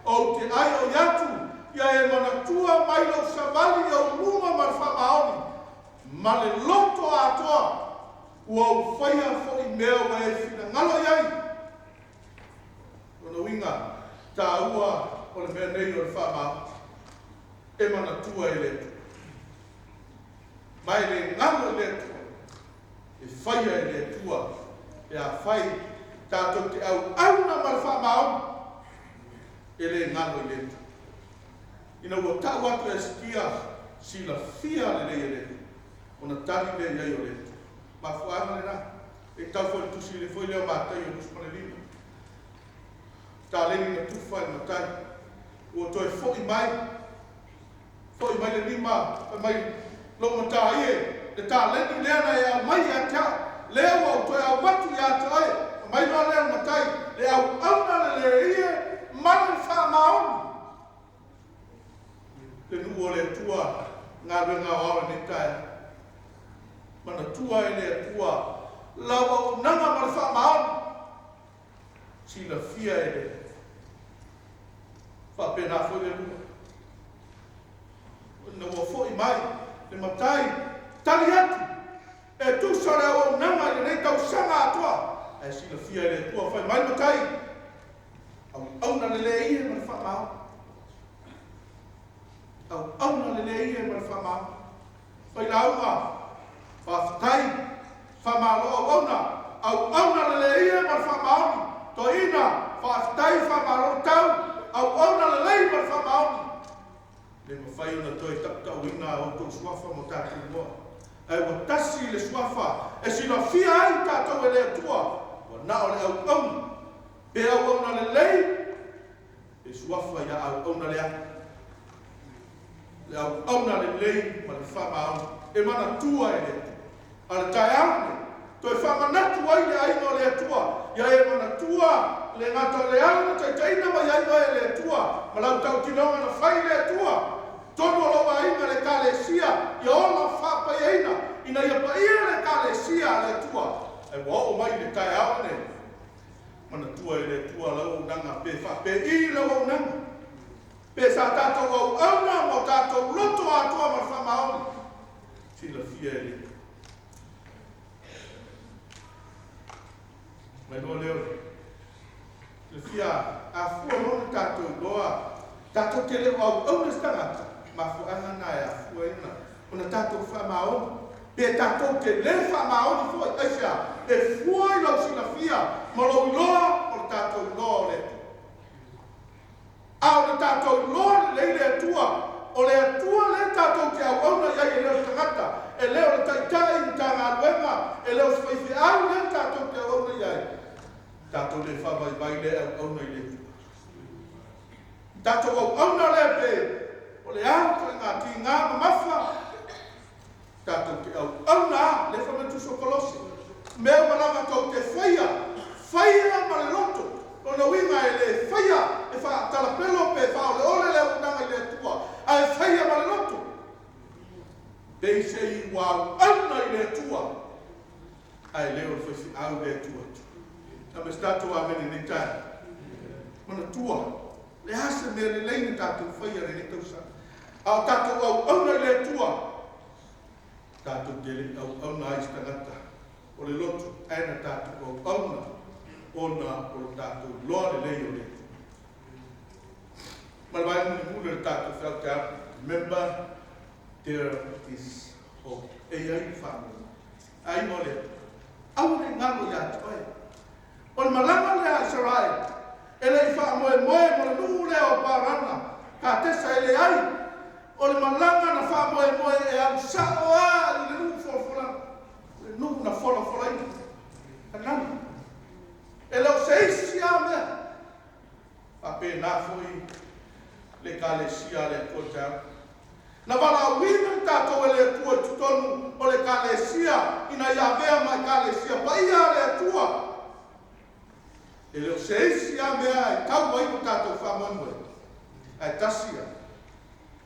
[SPEAKER 4] o te ai o yatu ia e manatua mai lo savali o luma ma le whamaoni. Ma le loto atoa ua u whaia fo i mea wa e whina ngalo iai. Ona winga tā ua o le mea nei o le whamao. E manatua e letu. Mai le ngalo letu. E whaia e letua. E a whai tātou te au auna ma le whamao. E le ngalo i letu. Ina ua tau atu e skia sila fia le lei e letu. Ona tari le iai o letu. Ma fuanga le na. E tau fo le tusi le foi leo Mataia o nusu lima. Tā lengi na tufa e matai. Ua toi fo i mai. Fo i mai le lima. Mai lo matai e. Le tā lengi lea na e a mai a tea. Lea wa toi au watu i a tae. Mai loa lea matai. Le au auna le ie. Mani wha maoni. Le nuo le tua. Ngā renga wao ne tae. Mana tua e le tua. Lawa o nanga ma le wha maoni. Sila fia e le. Wha pena fo le lua. Na ua fo i mai. Le matai. Tali atu. E tu sare o nanga le nei tau sanga atua. E sila fia e le tua. Whai mai matai. Au na le le ie ma le wha maoni. Au na le le ie ma le wha maoni. Whai launga. Whaftai, whamaloa wauna, au na le ia ma whamaoni, Toeaina, whaftai whamaloa tau, au na le lei ma whamaoni. Le mawhai ona toi taptau ina o tō suafa mo tātou moa. E wa tasi le suafa, e sila fia ai tātou e le atua, wa nao le au, pe au na le lei, e suafa ia au na le atu. Le au na le lei ma le whamaoni, e mana tua e le atua. Ala taiane, toi whamanatu ai le aino le atua, ia e manatua le ngata le ala na taina mai aino e le atua, ma lau tau tinonga na whai le atua, tono loa aina le kalesia, ia ola Faapitoa, ina ia paia le kalesia le atua, e wao mai le taiane, manatua e le atua lau nanga pe Faapitoa lau nanga, pe sa tātou au auna mo tātou loto atua ma whamaoni, sila fia e le. Mai loa leo. Le fia a fua lona tātou loa. Tātou te leo au auna stangata. Ma fuanga na e a fua ina. Ona tātou whamaoni. Pe tātou te le whamaoni fua i aisia. E fua i lau sila fia. Ma lau loa o tātou loa le. A o le tātou loa le le atua. O le atua le tātou te au auna iai e leo stangata. E leo le taitai i tā ngā luenga. E leo sfaiwhiau le tātou te au auna iai. Tātou le whawai vai le au auna i le tua. Tātou au auna le pe. O le au kai ngā ti ngā mawha. Tātou te au auna le whamatu so kolosi. Mea malanga tau te whaia. Whaia ma le loto. O na winga e le whaia. E wha talapelo pe wha o le ole le unanga i le tua. A e whaia ma le loto. Pei se i wau auna i le tua. A e leo whawhi au le tua. Na me stato a mene ni tai. Mana tua. Le hasa me le leina tātou whaia re ni tausa. Ao tātou au auna le tua. Tātou te le au auna ai stangata. O le loto. Aina tātou au auna. Ona o le tātou loa le lei o le. Mana vai mune le tātou whau te apu. Remember, there is hope. E ai whamu. Ai mo le. Au ne ngano ia toi. O le malanga le a Sarai, e le i wha moe mo le nuhu leo o Parana, ka tesa e le ai. O le malanga na wha moe e au sao a i le nuhu wholofola, le nuhu na wholofola i. Ka nana. E leo se isi a mea. A pe nā fui le kalesia le kota. Na wala wina tātou e le tua tutonu o le kalesia, ina ia vea mai kalesia, pa ia le tua. E leo se isi a mea e tau wai mo tātou whamanue. E tasia.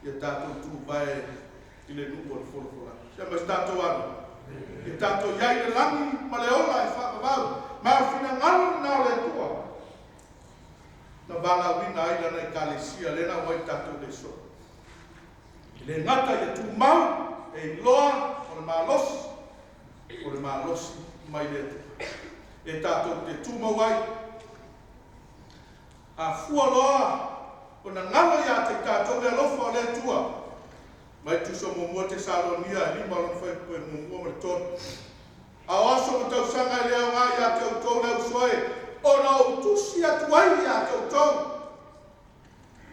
[SPEAKER 4] Ia tātou tū vai i le nuku o le wholofora. Sia mas tātou anu. E tātou iai le langi ma le ola e whakawau. Ma o whina ngalo na o le tua. Na wanga wina aina nei kalesia lena wai tātou le so. Le ngata i tu mau e loa o le malosi. O le malosi mai le tua. E tātou te tūmau ai. A fua loa o na ngalo ia te tātou le alofa o le tua. Mai tu so mua te Salonia, lima lon fai koe mua le tonu. A oaso ma tau sanga i lea ngā ia te autou leu soe. O na utusi atu ai ia te autou.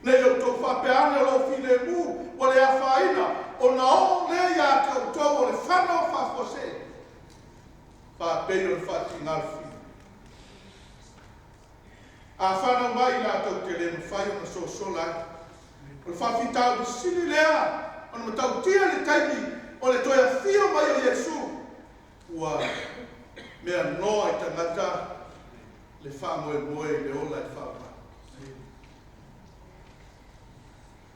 [SPEAKER 4] Nei autou whapeane o lo file mu, o le awhaina. O na o le ia te autou o le whana o whafose. Whapeino le whati ngalfi. A whana mai la tau te le mwhai o na so solai. O le whawhitau ni sini lea. O na matau tia le taimi o le toia fio mai o Yesu. Ua mea noa i tangata le whamoe moe le ola e whapa.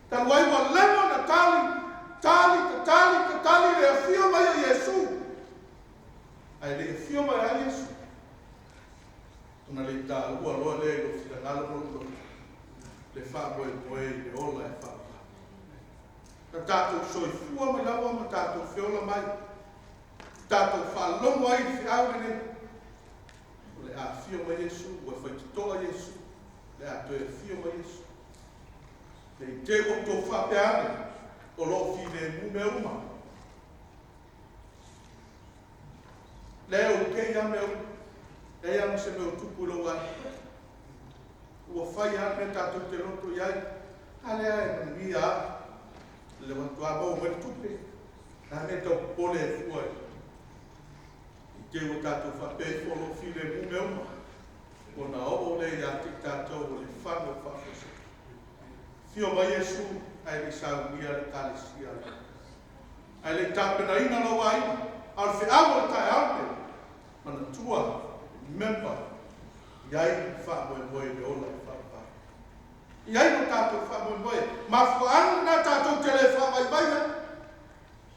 [SPEAKER 4] Talu ai wa lemo na tali le fio mai o Yesu. Ai le fio mai a Yesu. Ona le ta ua loa le lo fita ngalo lo le whamoe moe le ola e whapa. Na tātou soi fua mai lawa ma tātou whiola mai. Tātou whalongo ai whiau ne. O le a fio mai Yesu, o e whaititoa Yesu. Le a toe fio mai Yesu. Le i te o tō whapeane, o lo fine mu me uma. Le o kei a me uma. Le a se me o tupu lo ai. Ua whai a me tātou te roto iai. Ale a e Viia a. Le watu a mau mai tupe. Na me tau pole e fuai. I te o tātou whapei wholo file mu me uma. O na o le ia te tātou o le whanu whafose. Fio mai Yesu, ai le Sauniga le kalesia. Ai le tāpena ina lo ai. Al whiawa le tai aute. Mana tua, member. Iai whamoe moe le ola e whapa. Iai no tātou whamoe moe. Ma whaanga na tātou te le whamai mai.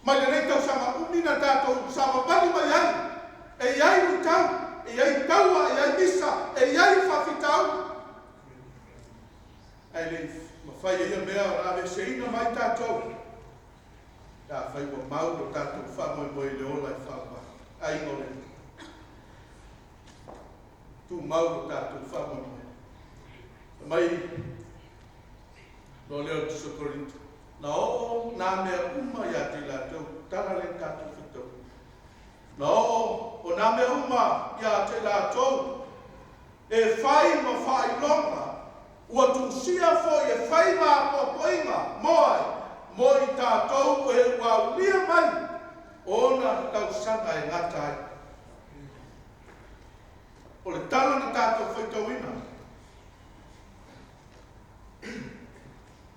[SPEAKER 4] Mai le rei tau sama umi na tātou sama bani mai ai. E iai ni tau. E iai taua, e iai misa. E iai whawhitau. Ai le mawhai e ia mea o rāwe se ina mai tātou. Tā whai wa mau o tātou whamoe moe le ola e whapa. Ai ngore. Tu mau o tātou whamoe moe. Mai no leo tu Korinto. Na o nā mea uma ia te lātou, tala le tātou whitou. Na o nā mea uma ia te lātou, e whai ma Failesona, ua tūsia fo e whai ma popoinga, moai, moi tātou e ua ulia mai, ona tau sanga e ngata ai. O le tala na tātou whitou ina.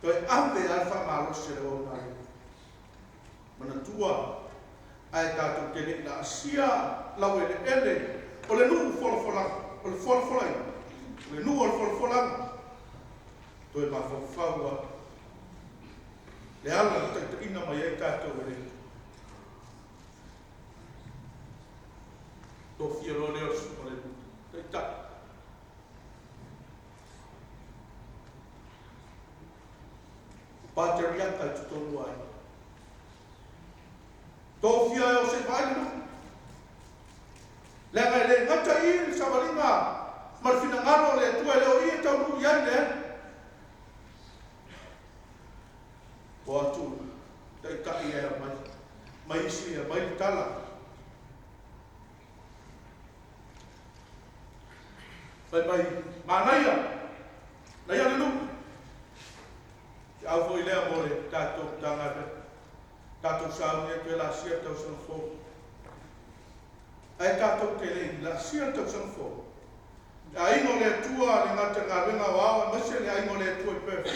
[SPEAKER 4] Toi ave ai whamalo se le o nai. Mana tua, ai tātou tene na asia, lau e le ele, o le nuu wholofolang, o le wholofolang, o le nuu o le wholofolang. Toi ma whawhaua, le ala ta ina mai ai tātou e le. Tō whiaro leo o le ta. Pateriaka i tutonu ai. Tō whia e o Seevae no. Le ngai le ngata i le samaringa. Marfina ngano le tua leo i e tau nui ai le. O atu, dai kai e mai. Mai isi e mai tala. Mai Mataia. Naia le nuku. Au foi lea mo le tātou tangata, tātou Sauniga te la sia tau sanfo. Ai tātou te lei, la sia tau sanfo. A ingo le tua le ngata ngā renga wawa, mese le a ingo le tua i Perth.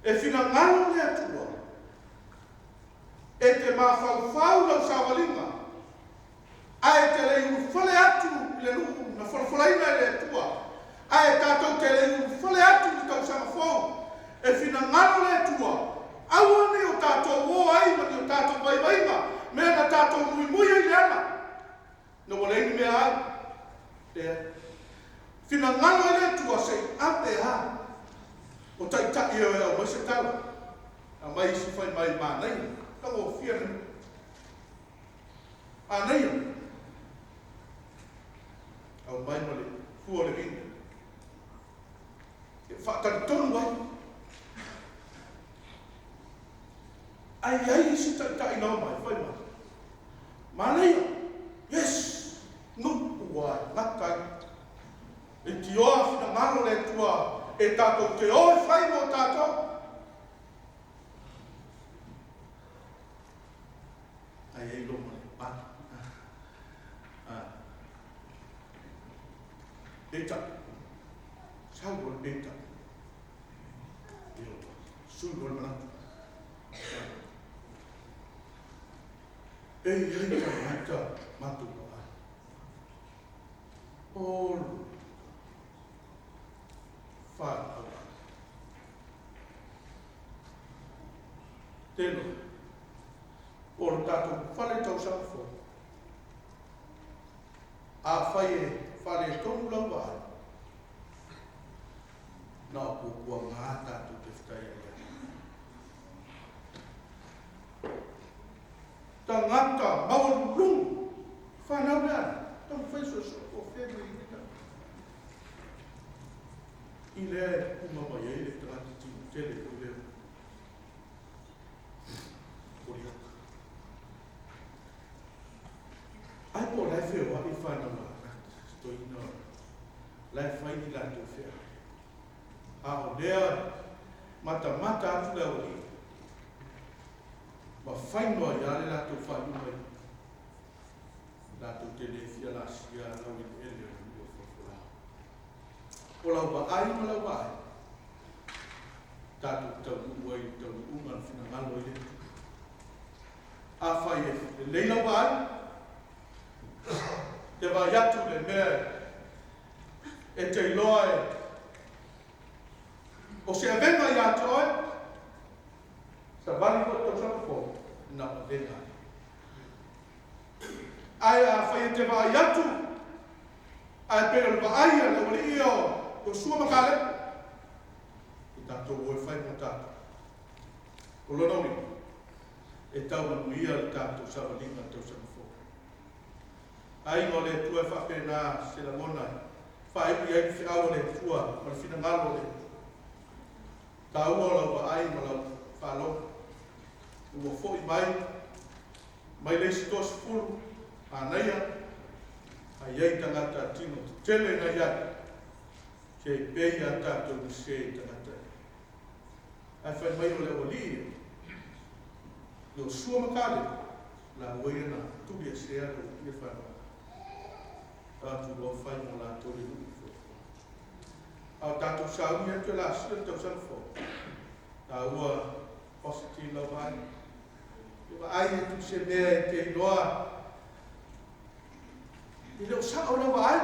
[SPEAKER 4] E whina ngano le tua. E te mawhau lau sawalinga. Ai te lei ufale atu le nuku, na whalawhalaina le tua. Ai tātou te leu whale atu ki tau sama fōu. E whina ngano le tua. Aua ni o tātou o ai mani o tātou vai vainga. O tai e o mai se tala. A mai se fai mai mānei. Tango o fia ni. A nei. Au mai male. Fua le vini. E whaatari tonu ai. Ai se tai nao mai. Fai mai. Mānei. Yes. Nupu wai. Ngatai. E ti oa fina ngalo le tua. E tātou te oe whai mo tātou. Ai ei loma le pā. Eta. Sau wala eta. Sui wala manatu. Ei ta matu pa. Olu. Faapitoa. Tēnā. Ora tātou whale tau sangwhō. A whai e whale tonu lau ai. Nā kua ngā tātou te whai ai. Tā ngata maua lungu. Whanau nā. Tau whaiso o whenui i nika. I lea umama i eile te rati tino tele o lea. Oriaka. Ai po lai wheo wai whanau la rati. Toeaina. Lai whaini la tō whea. A o lea mata atu lea ori. Ma whainoa i ale la tō whainua i. La tō tele fia la sia lau i ele o whawhula. O lau wa ai ma lau wa ai. Tātou tau uai tau ungan whina ngalo i le. A whai e leila wa ai. Te wa yatu le mea e te iloa e. O se avenga i ato e. Sa vali ko tau sako na avenga. Ai a whai e te wa yatu. Ai pera wa ai a le wali i o. O sua makale. I tātou oe whai mo tātou. O lonomi. E tau manuia le tātou sawalinga tau sanfo. Ai ngō le tua whape nā se la mona. Faai'u i ai whiaua le tua. Ma le whina ngalo le. Tā ua lau wa ai ma lau whālo. Ua fōi mai. Mai le sitos fulu. Ānaia. Ai ei tangata tino. Tele na iai. Ke pei a tātou ni se tangata. Ai whai mai o le o li. Lo sua makale. La uena tubi a se alo i e whanau. Tātou lo whai mo la tori nui fo. Au tātou sauni atu la sila tau sanfo. Tā ua positi lau mai. Iwa ai e tu se mea e te iloa. I leo sa o lau ai.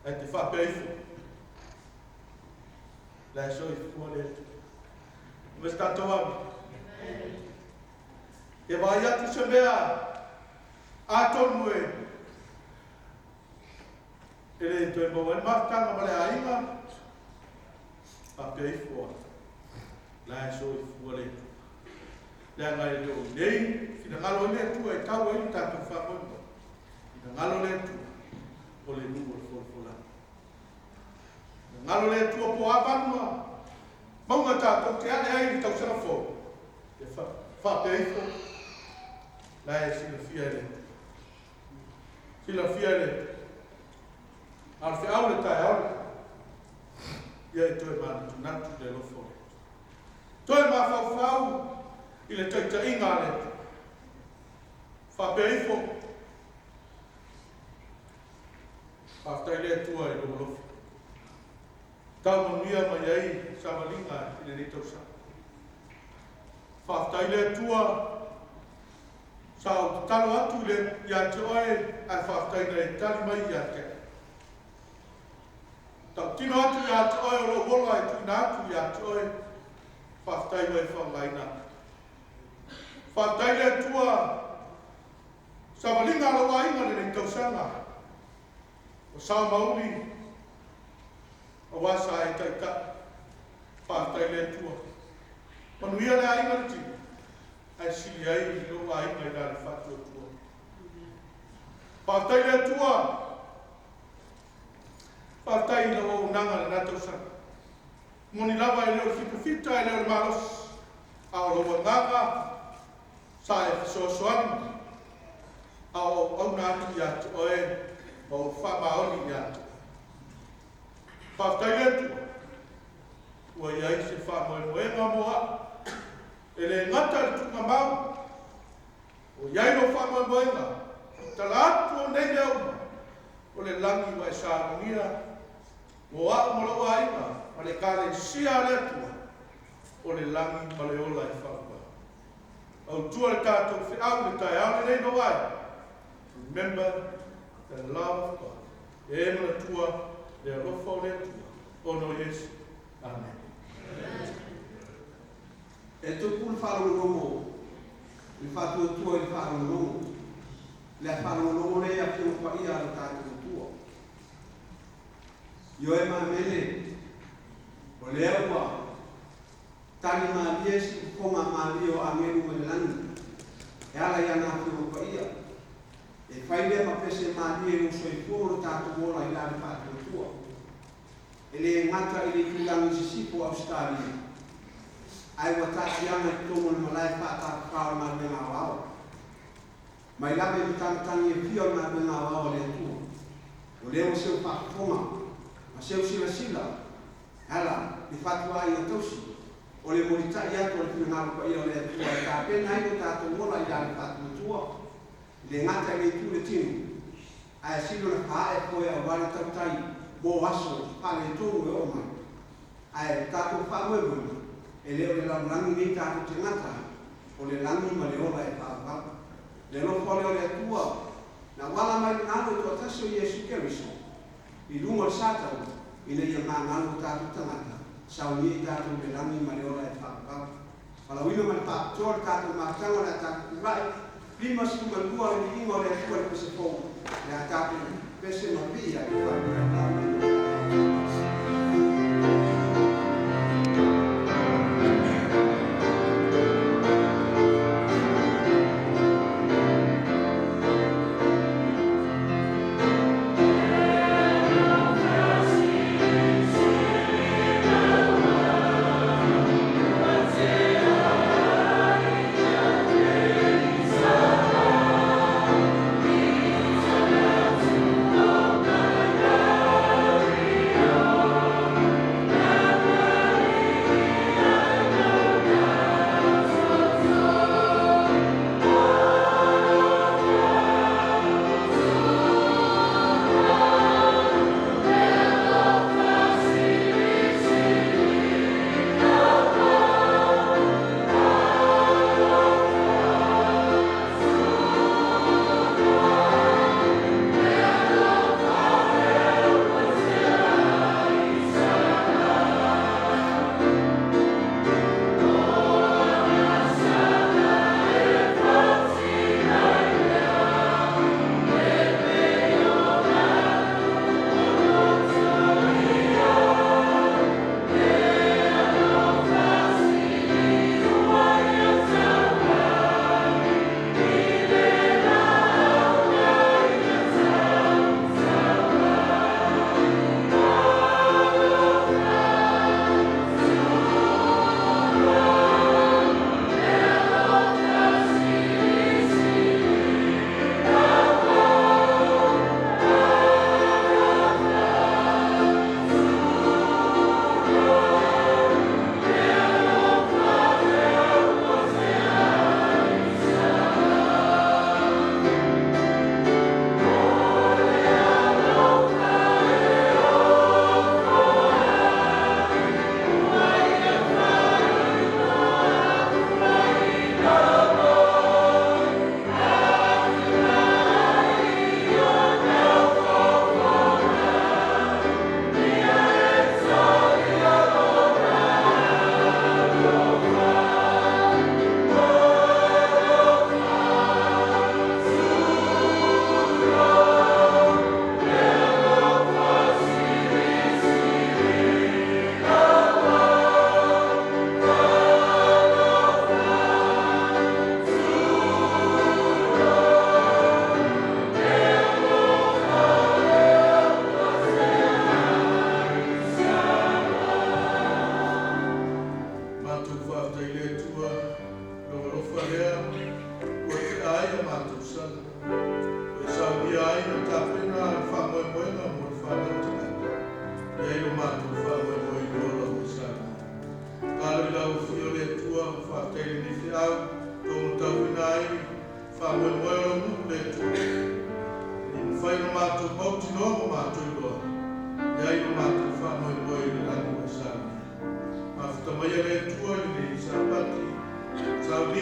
[SPEAKER 4] Ai te whapeifu. La e soi fua le tu. Mas tātou ami. E vai atu se mea. Atonu e. E le tu e maua e maftanga ma le ainga. Whapeifu a. La e soi fua le tu. Le ngai le o nei. Fina ngalo le tu e tau e tātou whamoima. Fina ngalo le tu. O le nungo le wholwhola. Ngalo le tua po avanua. Maunga tātou te ane ai ni tau sanafo. E whapeifo. La e sila fia ele. Sila fia ele. Ar whi aule tae aule. Ia e toe mana tu natu le lofo. Toe ma whau i le taita inga le. Whapeifo. Aftai le tua e lofo. Tau manuia mai ai samalinga i le rito sa. Whaftai le tua sao talo atu le ia te oe ai whaftai le tali mai ia te. Tau tino atu ia te oe o lo wola e tuina atu ia te oe whaftai le whangaina. Whaftai le tua samalinga lo wainga le rito sanga. O sao mauri Awasa e taita. Pātai le tua. Manuia le ainga le tini. Ai sili ai i o ainga i nāre whātua tua. Pātai le tua. Pātai na o unanga le natau sana. Moni lava e leo fita e leo le maros. Ao loa nganga. Sa e fisosoani. Ao au nātu i atu oe. O whamaoni i atu. Pātai le tua. Ua iai se whamoemoenga moa. E le ngata le tuka mau. O iai no whamoemoenga. Tala atu o nei leo. O le langi wa e Sauniga. Moa o Lafoa'i. Ma le kare sia le atua. O le langi ma le ola e whakua. Au tua le tātou whiau le tai au le nei no ai. Remember the love of God. E ema le tua le alofo le tua. O no Yesu. Amen.
[SPEAKER 2] E tupu le whārongorongo, le whātua i le whārongorongo, le whārongorongo le a Fialupa ia le tātou tua. Io e mamele, o le aua, tani maalie si konga maalie o amenu me le lani, e ala ia nā Fialupa ia, e whaile ma Pese maalie o soifuru le tātou mola i la le whātua tua. E le ngata i le kulangi sisipo Australia. Ai wa tati ana ki tomo le malai whata kawal ma le ngā wao. Mai lawe i tangi e pio ma le ngā wao le tua. O leo seo whakatonga, ma seo sila. Hala, li whatua i a tausi. O le moritai ato le pina ngārupa i o le tua. E ka pena i o tātou mola i la le whatua tua. Le ngata i le tu le tinu. Ai silo na whae koe a wale tautai. Bo aso, pale tonu e oma. Ai tātou whamuemuema. E leo le langi nei tātou te ngata. O le langi ma le ola e whaapapa. Le lofo leo le atua. Na wala mai ngālo e tua taso i Yesu Keriso. I lunga le sātau. I le ia ngā ngālo tātou tangata. Sauniga i tātou le langi ma le ola e whaapapa. Palawina ma le Faapitoa le tātou mātanga le tātou rai. Lima suma lua le ingo le atua le Pese fōu. Le tātou Pese ma Viia i Faapitoa.
[SPEAKER 5] Oh,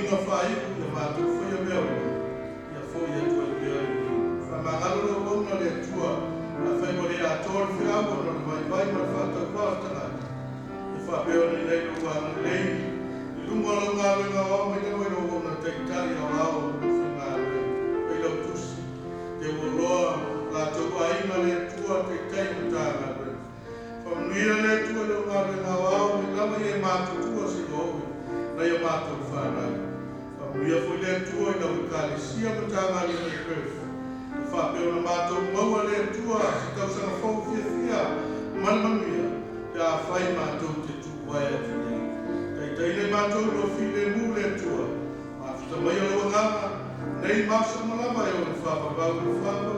[SPEAKER 4] inga Faai'u ia mātou whaia mea ia fōi atua i mea i. Whamangalo no wonga le atua a whai mo le atori whiawa no le vai vai ma whātau pātanga. I whapeo ni nei no wāna lei. I lunga lo ngā renga o mai na wai no wona teitari au au no whinga le. Wai lau tusi. Te woloa lātou ainga le atua teitai no tāna le. Whamuia le atua lo ngā renga o au mai lawa i e mātou tua si lowe. Na ia mātou whānai. Whamuia fo le atua i lau i kālesia ma tāna le mai Perth. Faapitoa na mātou maua le atua si tausanga fau fia manmanuia te a whai mātou te tupuai atu nei. Taitaine mātou lo file mu le atua. Mafita mai alo ngama nei masa malama e o le whapapau le whapapau